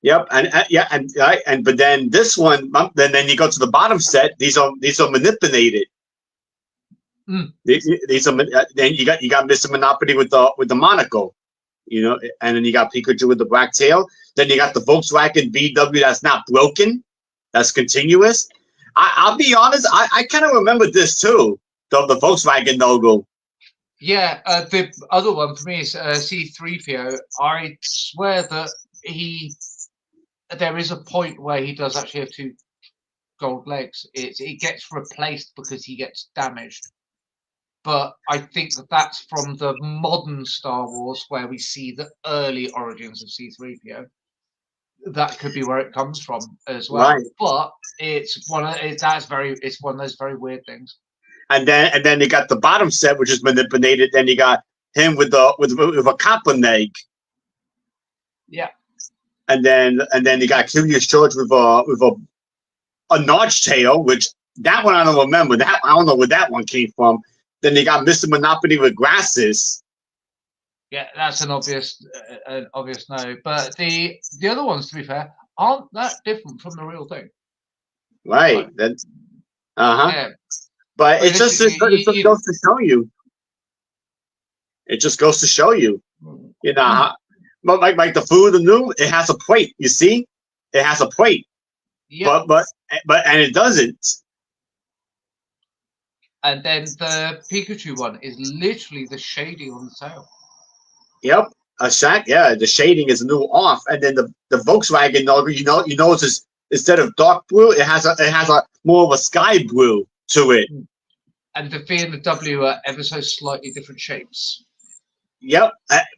Yep, and but then this one, then you go to the bottom set. These are manipulated. These are, then you got Mr. Monopoly with the monocle, and then you got Pikachu with the black tail. Then you got the Volkswagen VW that's not broken, that's continuous. I'll be honest, I kind of remember this too, the Volkswagen logo. Yeah, the other one for me is C-3PO. I swear that there is a point where he does actually have 2 gold legs. It gets replaced because he gets damaged. But I think that's from the modern Star Wars, where we see the early origins of C-3PO. That could be where it comes from as well. Right. But it's one of those very weird things. And then you got the bottom set, which is manipulated. Then you got him with a copper leg. Yeah. And then you got Curious George with a notch tail, which that one I don't remember. That I don't know where that one came from. Then you got Mr. Monopoly with glasses. Yeah, that's an obvious no. But the other ones, to be fair, aren't that different from the real thing. Right. Like, yeah. But it just goes to show you. It just goes to show you. But like the food, the new, it has a plate. You see, it has a plate. Yeah. But and it doesn't. And then the Pikachu one is literally the shading on the tail. Yep, the shading is a little off, and then the Volkswagen logo, you notice instead of dark blue, it has a more of a sky blue to it. And the V and the W are ever so slightly different shapes. Yep,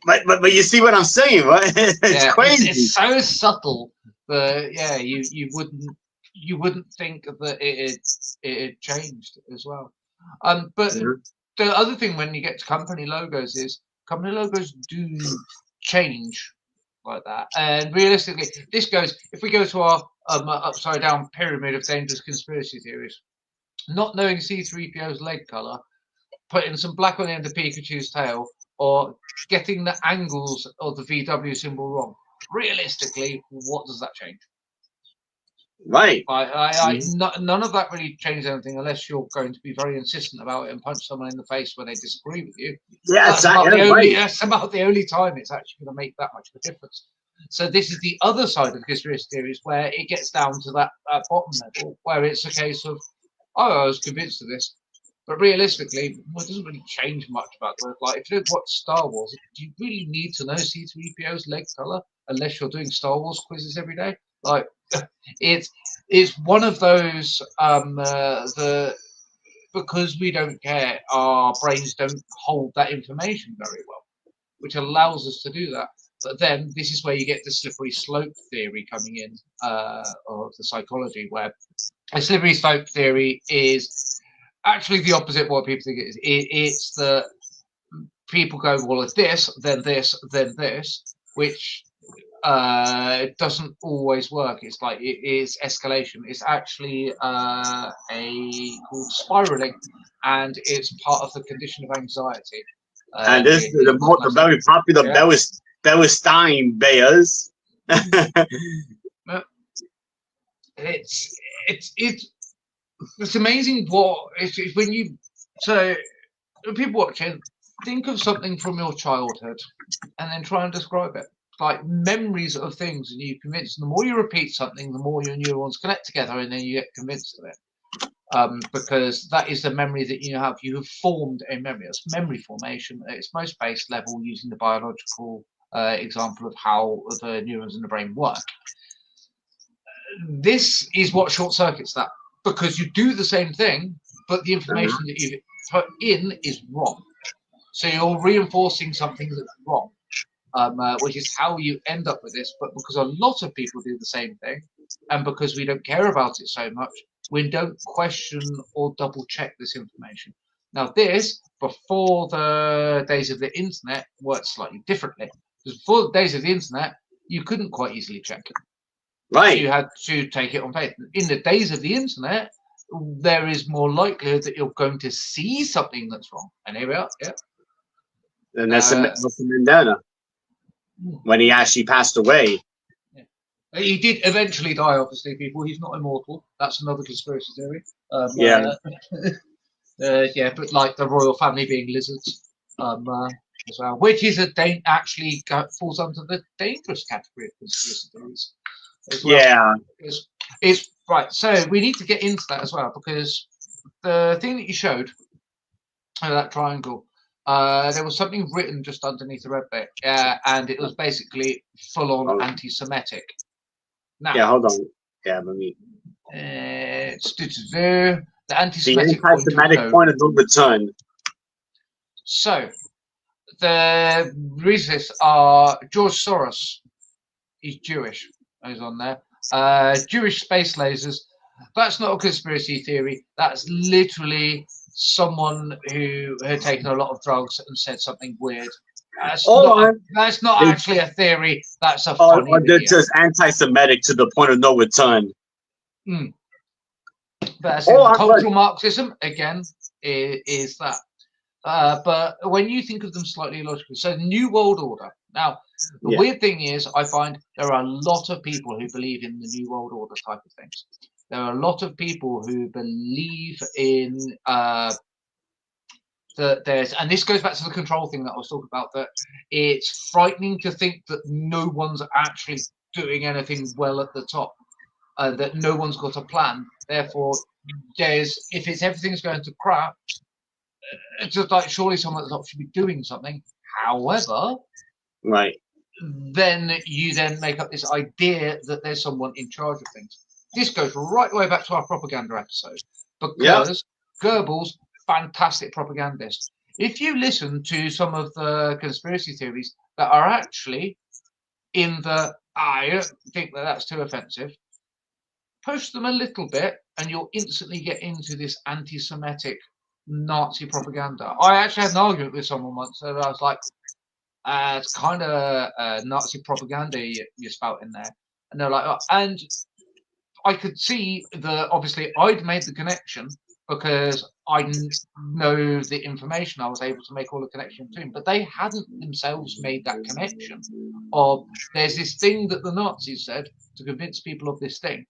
but you see what I'm saying, right? It's crazy. It's so subtle, but yeah, you wouldn't think that it had changed as well. But the other thing when you get to company logos is company logos do change like that. And realistically, if we go to our upside down pyramid of dangerous conspiracy theories, not knowing C-3PO's leg color, putting some black on the end of Pikachu's tail, or getting the angles of the VW symbol wrong, realistically, what does that change? Right. None of that really changes anything unless you're going to be very insistent about it and punch someone in the face when they disagree with you. Yeah, that's about the only time it's actually going to make that much of a difference. So this is the other side of conspiracy theories, where it gets down to that bottom level, where it's a case of, I was convinced of this, but realistically, it doesn't really change much about the word. Like, if you don't watch Star Wars, do you really need to know C-3PO's leg color unless you're doing Star Wars quizzes every day? Like, it's one of those because we don't care, our brains don't hold that information very well, which allows us to do that. But then this is where you get the slippery slope theory coming in, of the psychology, where a slippery slope theory is actually the opposite of what people think it is. It's that people go, well, it's this, then this, then this, which it doesn't always work. It's like it is escalation. It's actually called spiraling, and it's part of the condition of anxiety. And this is the very popular Bellstein Bears. It's amazing when people watching, think of something from your childhood and then try and describe it. Like memories of things, and you convince. The more you repeat something, the more your neurons connect together, and then you get convinced of it. Because that is the memory that you have. You have formed a memory. It's memory formation at its most base level, using the biological example of how the neurons in the brain work. This is what short circuits that, because you do the same thing, but the information that you've put in is wrong. So you're reinforcing something that's wrong. Which is how you end up with this. But because a lot of people do the same thing, and because we don't care about it so much, we don't question or double check this information. Now, this, before the days of the internet, worked slightly differently. Because before the days of the internet, you couldn't quite easily check it. Right. So you had to take it on faith. In the days of the internet, there is more likelihood that you're going to see something that's wrong. And here we are. Yeah. And that's Nelson Mandela. When he actually passed away. Yeah. He did eventually die, obviously, people. He's not immortal. That's another conspiracy theory. Yeah, but like the royal family being lizards, as well, which is actually falls under the dangerous category of conspiracy theories as well. Yeah. It's right. So we need to get into that as well, because the thing that you showed, that triangle, there was something written just underneath the red bit, and it was basically full-on anti-Semitic. Now, yeah, hold on. Yeah, let me. The anti-Semitic point of no return. So, the reasons are George Soros. He's Jewish. He's on there. Jewish space lasers. That's not a conspiracy theory. That's literally someone who had taken a lot of drugs and said something weird. That's not actually a theory. That's a funny or they're video. just anti-Semitic to the point of no return. But cultural Marxism, again, is that. But when you think of them slightly logically, so the New World Order. Now, the weird thing is, I find there are a lot of people who believe in the New World Order type of things. There are a lot of people who believe in that there's, and this goes back to the control thing that I was talking about, that it's frightening to think that no one's actually doing anything well at the top, that no one's got a plan. Therefore, if everything's going to crap, it's just like surely someone at the top should be doing something. However, then you make up this idea that there's someone in charge of things. This goes right way back to our propaganda episode, because Goebbels, fantastic propagandist. If you listen to some of the conspiracy theories that are actually in the I think that's too offensive, push them a little bit and you'll instantly get into this anti-Semitic Nazi propaganda. I actually had an argument with someone once, and I was like, it's kind of Nazi propaganda you spout in there. And they're like, oh. And I could see that obviously I'd made the connection because I know the information. I was able to make all the connection between, but they hadn't themselves made that connection of there's this thing that the Nazis said to convince people of this thing.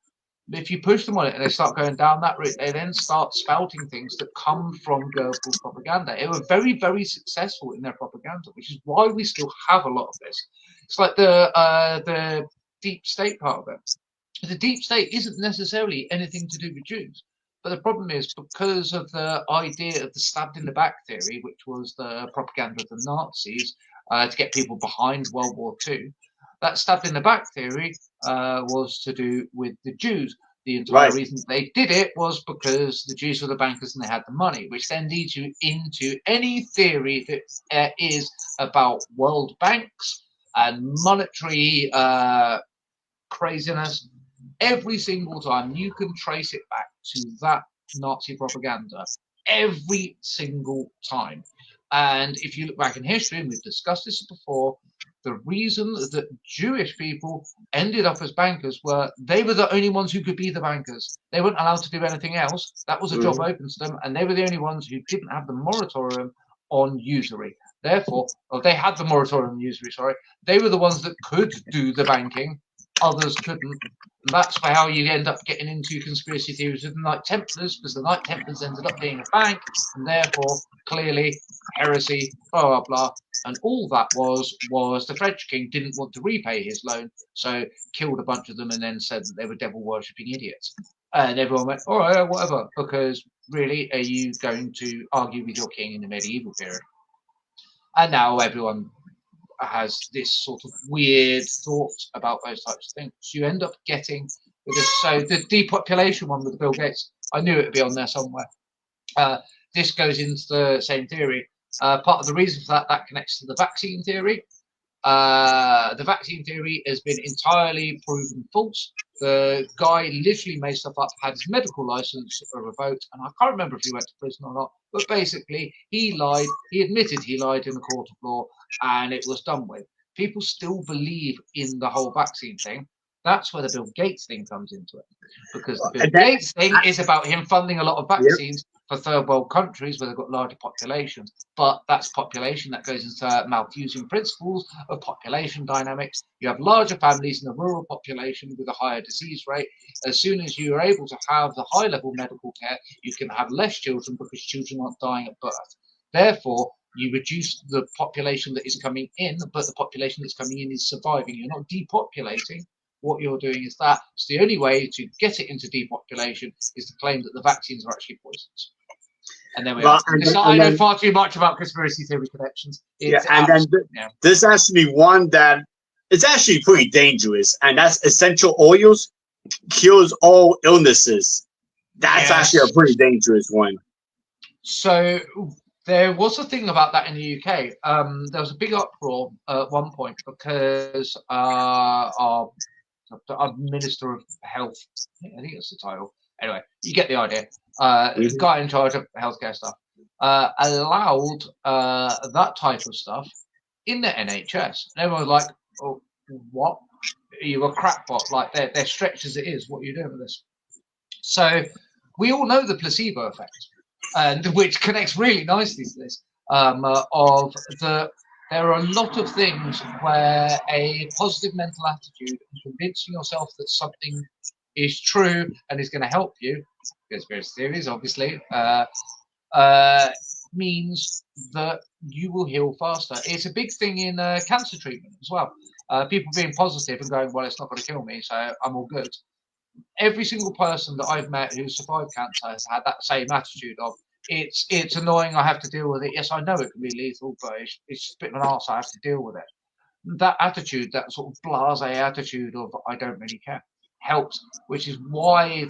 If you push them on it and they start going down that route, they then start spouting things that come from Goebbels' propaganda. They were very, very successful in their propaganda, which is why we still have a lot of this. It's like the deep state part of it. The deep state isn't necessarily anything to do with Jews. But the problem is, because of the idea of the stabbed in the back theory, which was the propaganda of the Nazis to get people behind World War II, that stabbed in the back theory was to do with the Jews. The entire reason they did it was because the Jews were the bankers and they had the money, which then leads you into any theory that is about world banks and monetary craziness. Every single time you can trace it back to that Nazi propaganda, every single time. And if you look back in history, and we've discussed this before, the reason that Jewish people ended up as bankers were they were the only ones who could be the bankers. They weren't allowed to do anything else. That was a job open to them, and they were the only ones who didn't have the moratorium on usury. Therefore, they had the moratorium on usury, sorry. They were the ones that could do the banking. Others couldn't. And that's how you end up getting into conspiracy theories with the Knight Templars, because the Knight Templars ended up being a bank, and therefore, clearly, heresy, blah, blah, blah. And all that was the French king didn't want to repay his loan, so killed a bunch of them and then said that they were devil-worshipping idiots. And everyone went, all right, whatever, because really, are you going to argue with your king in the medieval period? And now everyone has this sort of weird thought about those types of things. You end up getting with this. So the depopulation one with Bill Gates, I knew it would be on there somewhere. This goes into the same theory. Part of the reason for that connects to the vaccine theory. The vaccine theory has been entirely proven false. The guy literally made stuff up, had his medical license revoked, and I can't remember if he went to prison or not, but basically he lied. He admitted he lied in the court of law, and it was done with. People still believe in the whole vaccine thing. That's where the Bill Gates thing comes into it, because the Bill Gates thing is about him funding a lot of vaccines for third world countries where they've got larger populations, but that's population that goes into Malthusian principles of population dynamics. You have larger families in the rural population with a higher disease rate. As soon as you are able to have the high level medical care, you can have less children because children aren't dying at birth. Therefore, you reduce the population that is coming in, but the population that's coming in is surviving. You're not depopulating. What you're doing is that. So the only way to get it into depopulation is to claim that the vaccines are actually poisons. And then we are. I know far too much about conspiracy theory connections. There's actually one that is actually pretty dangerous, and that's essential oils cures all illnesses. That's actually a pretty dangerous one. So there was a thing about that in the UK. There was a big uproar at one point because our Minister of Health, I think that's the title. Anyway, you get the idea. The guy in charge of healthcare stuff allowed that type of stuff in the NHS. And everyone was like, "Oh, what? Are you a crackpot? Like they're stretched as it is. What are you doing with this?" So we all know the placebo effect, and which connects really nicely to this. There are a lot of things where a positive mental attitude and convincing yourself that something is true and is going to help you, conspiracy theories obviously, means that you will heal faster. It's a big thing in cancer treatment as well. People being positive and going, well, it's not going to kill me, so I'm all good. Every single person that I've met who's survived cancer has had that same attitude of, it's annoying, I have to deal with it. Yes, I know it can be lethal, but it's just a bit of an arse, I have to deal with it. That attitude, that sort of blasé attitude of I don't really care, helps, which is why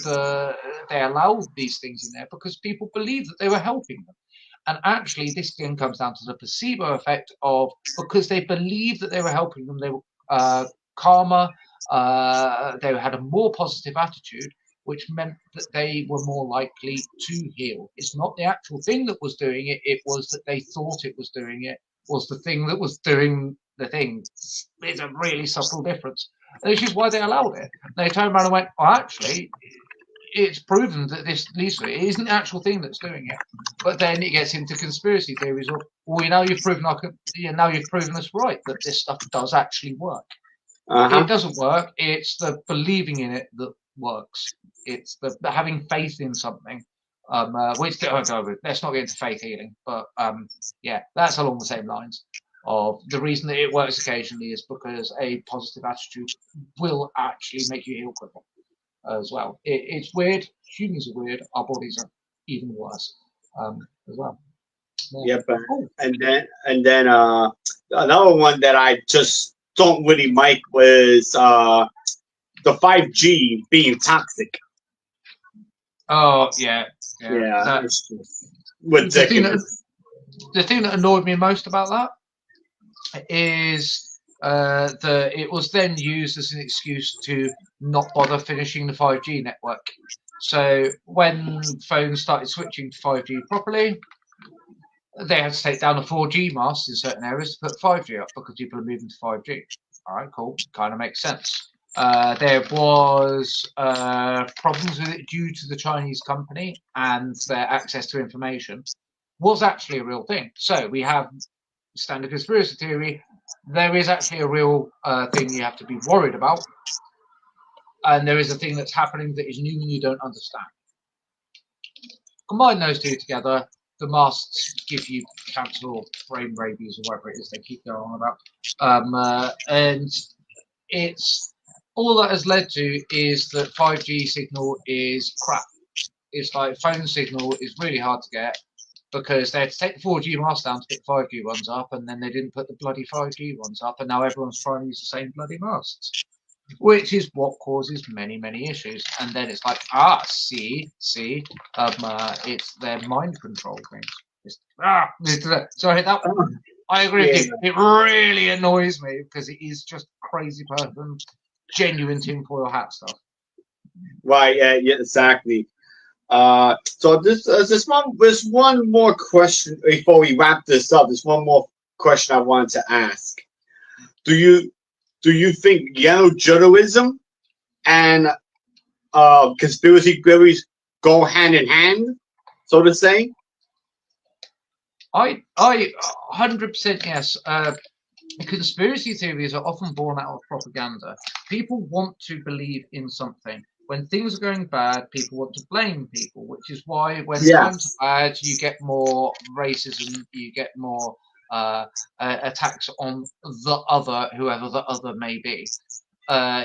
they allowed these things in there, because people believed that they were helping them. And actually, this again comes down to the placebo effect of, because they believed that they were helping them, they were calmer, they had a more positive attitude, which meant that they were more likely to heal. It's not the actual thing that was doing it, it was that they thought it was doing it, was the thing that was doing the thing. There's a really subtle difference, which is why they allowed it. They turned around and went, well, actually, it's proven that this it isn't the actual thing that's doing it. But then it gets into conspiracy theories of, well, now you've proven us right, that this stuff does actually work. It doesn't work. It's the believing in it that works. It's the having faith in something. Let's not get into faith healing, but yeah, that's along the same lines. Of the reason that it works occasionally is because a positive attitude will actually make you heal quicker as well. It's weird. Humans are weird. Our bodies are even worse as well. Yeah. Yep. And then another one that I just don't really like was the 5G being toxic. Oh yeah. That's ridiculous. The thing that annoyed me most about that is that it was then used as an excuse to not bother finishing the 5G network. So when phones started switching to 5G properly, they had to take down the 4G masts in certain areas to put 5G up because people are moving to 5G. All right, cool. Kind of makes sense. There was problems with it due to the Chinese company and their access to information was actually a real thing. So we have standard conspiracy theory. There is actually a real thing you have to be worried about. And there is a thing that's happening that is new and you don't understand. Combine those two together, the masts give you cancer or brain rabies or whatever it is they keep going on about. And it's all that has led to is that 5G signal is crap. It's like phone signal is really hard to get because they had to take the 4G masts down to pick 5G ones up, and then they didn't put the bloody 5G ones up, and now everyone's trying to use the same bloody masts, which is what causes many, many issues. And then it's like, see, it's their mind control things. Sorry, that one. I agree with you. It really annoys me because it is just crazy person, genuine tinfoil hat stuff. Right, yeah, exactly. So there's one more question before we wrap this up. There's one more question I wanted to ask. Do you think yellow journalism and conspiracy theories go hand in hand? so to say? I 100% yes. Conspiracy theories are often born out of propaganda. People want to believe in something. When things are going bad, people want to blame people, which is why when times are bad, you get more racism, you get more attacks on the other, whoever the other may be.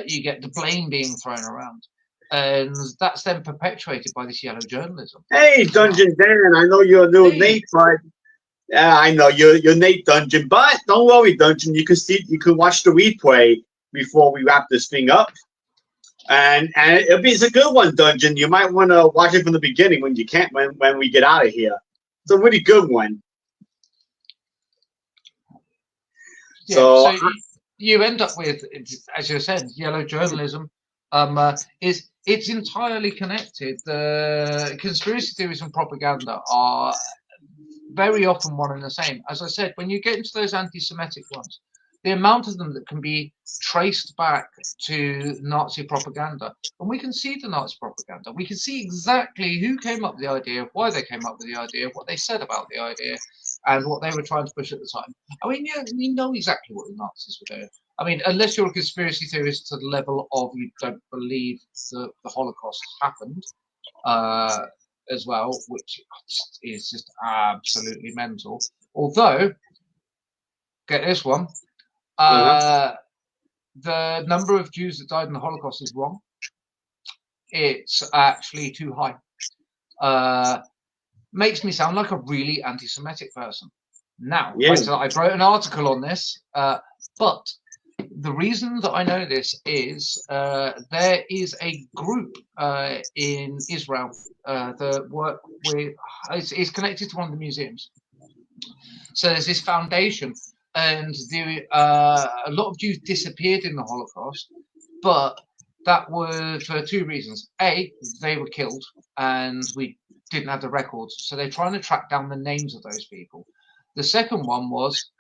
You get the blame being thrown around. And that's then perpetuated by this yellow journalism. Hey, Dungeon Dan, I know you're a new Nate, but I know you're Nate Dungeon, but don't worry, Dungeon. You can watch the replay before we wrap this thing up, and it's a good one, Dungeon. You might want to watch it from the beginning when you can't when we get out of here. It's a really good one. Yeah, so you end up with, as you said, yellow journalism. It's entirely connected. The conspiracy theories and propaganda are very often one and the same. As I said, when you get into those anti-Semitic ones, the amount of them that can be traced back to Nazi propaganda, and we can see the Nazi propaganda. We can see exactly who came up with the idea, why they came up with the idea, what they said about the idea, and what they were trying to push at the time. I mean, yeah, we know exactly what the Nazis were doing. I mean, unless you're a conspiracy theorist to the level of you don't believe the Holocaust happened, as well, which is just absolutely mental. Although, get this one, the number of Jews that died in the Holocaust is wrong. It's actually too high. Makes me sound like a really anti-Semitic person. Now, I wrote an article on this, but the reason that I know this is there is a group in Israel that work with, it's connected to one of the museums. So there's this foundation, and a lot of Jews disappeared in the Holocaust, but that was for two reasons. A, they were killed, and we didn't have the records, so they're trying to track down the names of those people. The second one was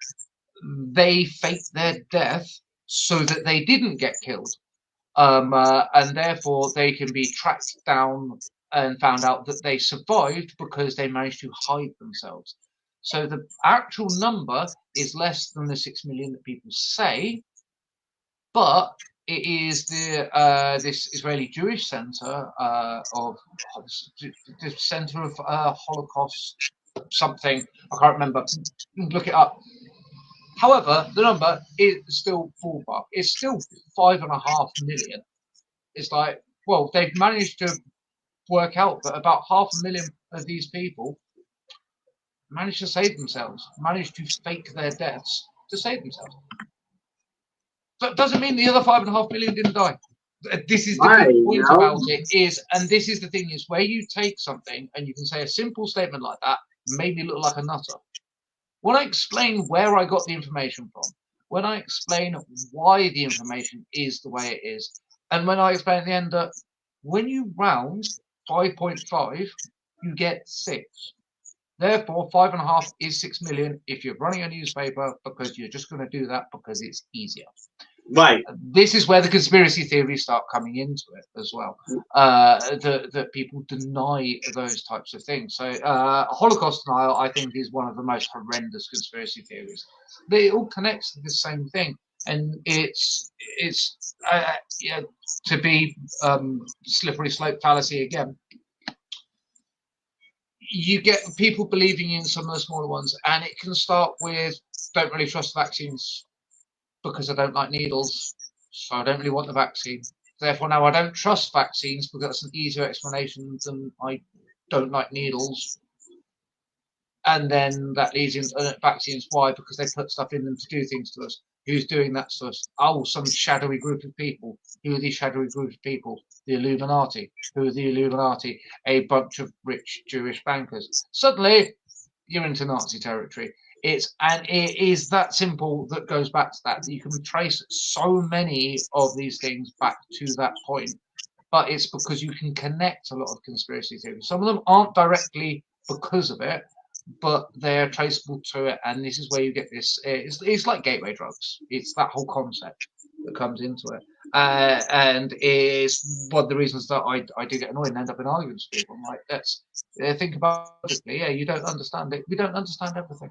they faked their death so that they didn't get killed, and therefore they can be tracked down and found out that they survived because they managed to hide themselves. So the actual number is less than the 6 million that people say, but it is this Israeli Jewish Center of the Center of Holocaust something. I can't remember. Look it up. However, the number is still ballpark. It's still 5.5 million. It's like, well, they've managed to work out that about 500,000 of these people managed to save themselves, managed to fake their deaths to save themselves. That doesn't mean the other 5.5 million didn't die. This is the good point about it is, and this is the thing is, where you take something and you can say a simple statement like that made me look like a nutter. When I explain where I got the information from, when I explain why the information is the way it is, and when I explain at the end that when you round 5.5, you get 6. Therefore, 5.5 is 6 million if you're running a newspaper, because you're just going to do that because it's easier. Right. This is where the conspiracy theories start coming into it as well. That people deny those types of things. So Holocaust denial, I think, is one of the most horrendous conspiracy theories. They all connect to the same thing, and it's to be slippery slope fallacy again. You get people believing in some of the smaller ones, and it can start with don't really trust vaccines because I don't like needles, so I don't really want the vaccine. Therefore, now I don't trust vaccines because that's an easier explanation than I don't like needles. And then that leads into vaccines. Why? Because they put stuff in them to do things to us. Who's doing that to us? Oh, some shadowy group of people. Who are these shadowy group of people? The Illuminati. Who are the Illuminati? A bunch of rich Jewish bankers. Suddenly, you're into Nazi territory. It is that simple. That goes back to that. You can trace so many of these things back to that point, but it's because you can connect a lot of conspiracy theories. Some of them aren't directly because of it, but they're traceable to it, and this is where you get this. It's like gateway drugs. It's that whole concept. that comes into it. And is one of the reasons that I do get annoyed and end up in arguments with people. I'm like, let's think about it. Yeah, you don't understand it. We don't understand everything.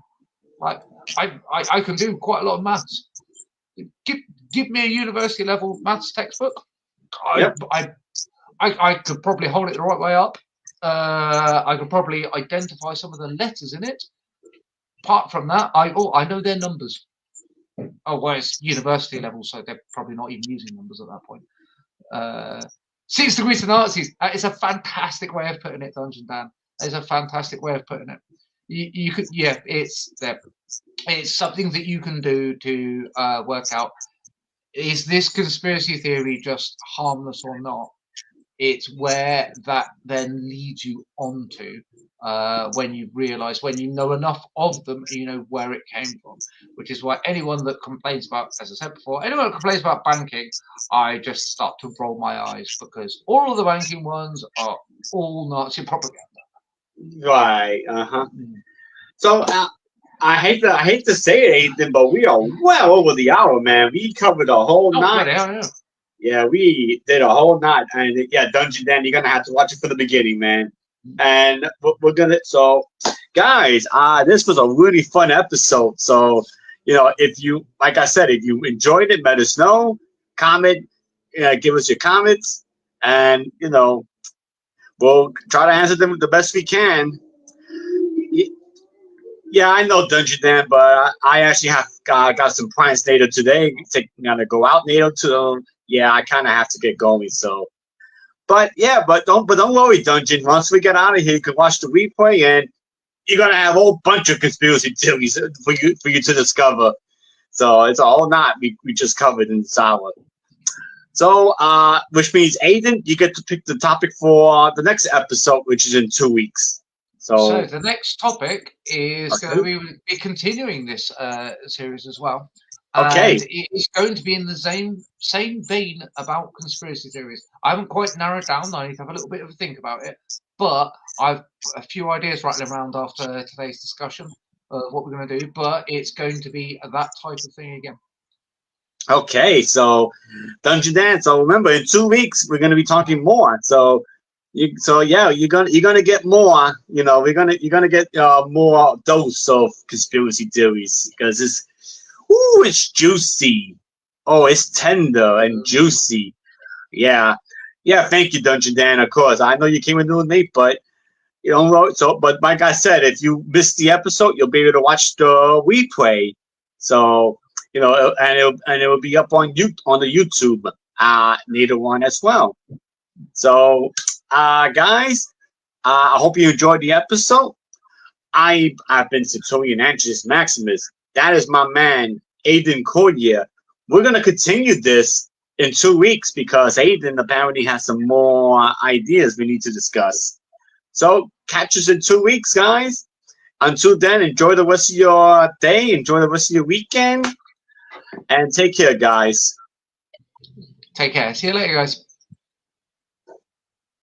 Like, I can do quite a lot of maths. Give me a university level maths textbook. I could probably hold it the right way up. I could probably identify some of the letters in it. Apart from that, I know their numbers. Oh, well, it's university level, so they're probably not even using numbers at that point. 6 degrees to Nazis. That is a fantastic way of putting it, Dungeon Dan. That is a fantastic way of putting it. You could, yeah, it's something that you can do to work out, is this conspiracy theory just harmless or not? It's where that then leads you on to when you realise, when you know enough of them, you know where it came from. Which is why anyone that complains about, as I said before, anyone that complains about banking, I just start to roll my eyes, because all of the banking ones are all Nazi propaganda. Right. So I hate to say anything, but we are well over the hour, man. We covered a whole night. Yeah, we did a whole night, and yeah, Dungeon Dan, you're gonna have to watch it from the beginning, man. And we're gonna. So, guys, this was a really fun episode. So, you know, if you, like I said, if you enjoyed it, let us know. Comment, give us your comments, and you know, we'll try to answer them the best we can. Yeah, I know Dungeon Dan, but I actually have got some plans later today. Gotta go out later to. Yeah, I kind of have to get going. So, but yeah, but don't worry, Dungeon. Once we get out of here, you can watch the replay, and you're gonna have a whole bunch of conspiracy theories for you to discover. So it's a whole lot we just covered in this hour. So, which means Aiden, you get to pick the topic for the next episode, which is in 2 weeks. So the next topic is going to be continuing this series as well. Okay. And it is going to be in the same vein about conspiracy theories. I haven't quite narrowed down. I need to have a little bit of a think about it. But I've a few ideas rattling around after today's discussion of what we're going to do. But it's going to be that type of thing again. Okay, so Dungeon Dan. So remember, in 2 weeks we're going to be talking more. So yeah, you're gonna get more. You know, you're gonna get more dose of conspiracy theories, because it's juicy. Oh, it's tender and juicy. Yeah. Thank you, Dungeon Dan. Of course, I know you came in a little late, but you know, but like I said, if you missed the episode, you'll be able to watch the replay. So you know, and it will be up on the YouTube later on as well. So, guys, I hope you enjoyed the episode. I've been Centurion Anxious Maximus. That is my man, Aiden Cordier. We're going to continue this in 2 weeks, because Aiden apparently has some more ideas we need to discuss. So, catch us in 2 weeks, guys. Until then, enjoy the rest of your day. Enjoy the rest of your weekend. And take care, guys. Take care. See you later, guys.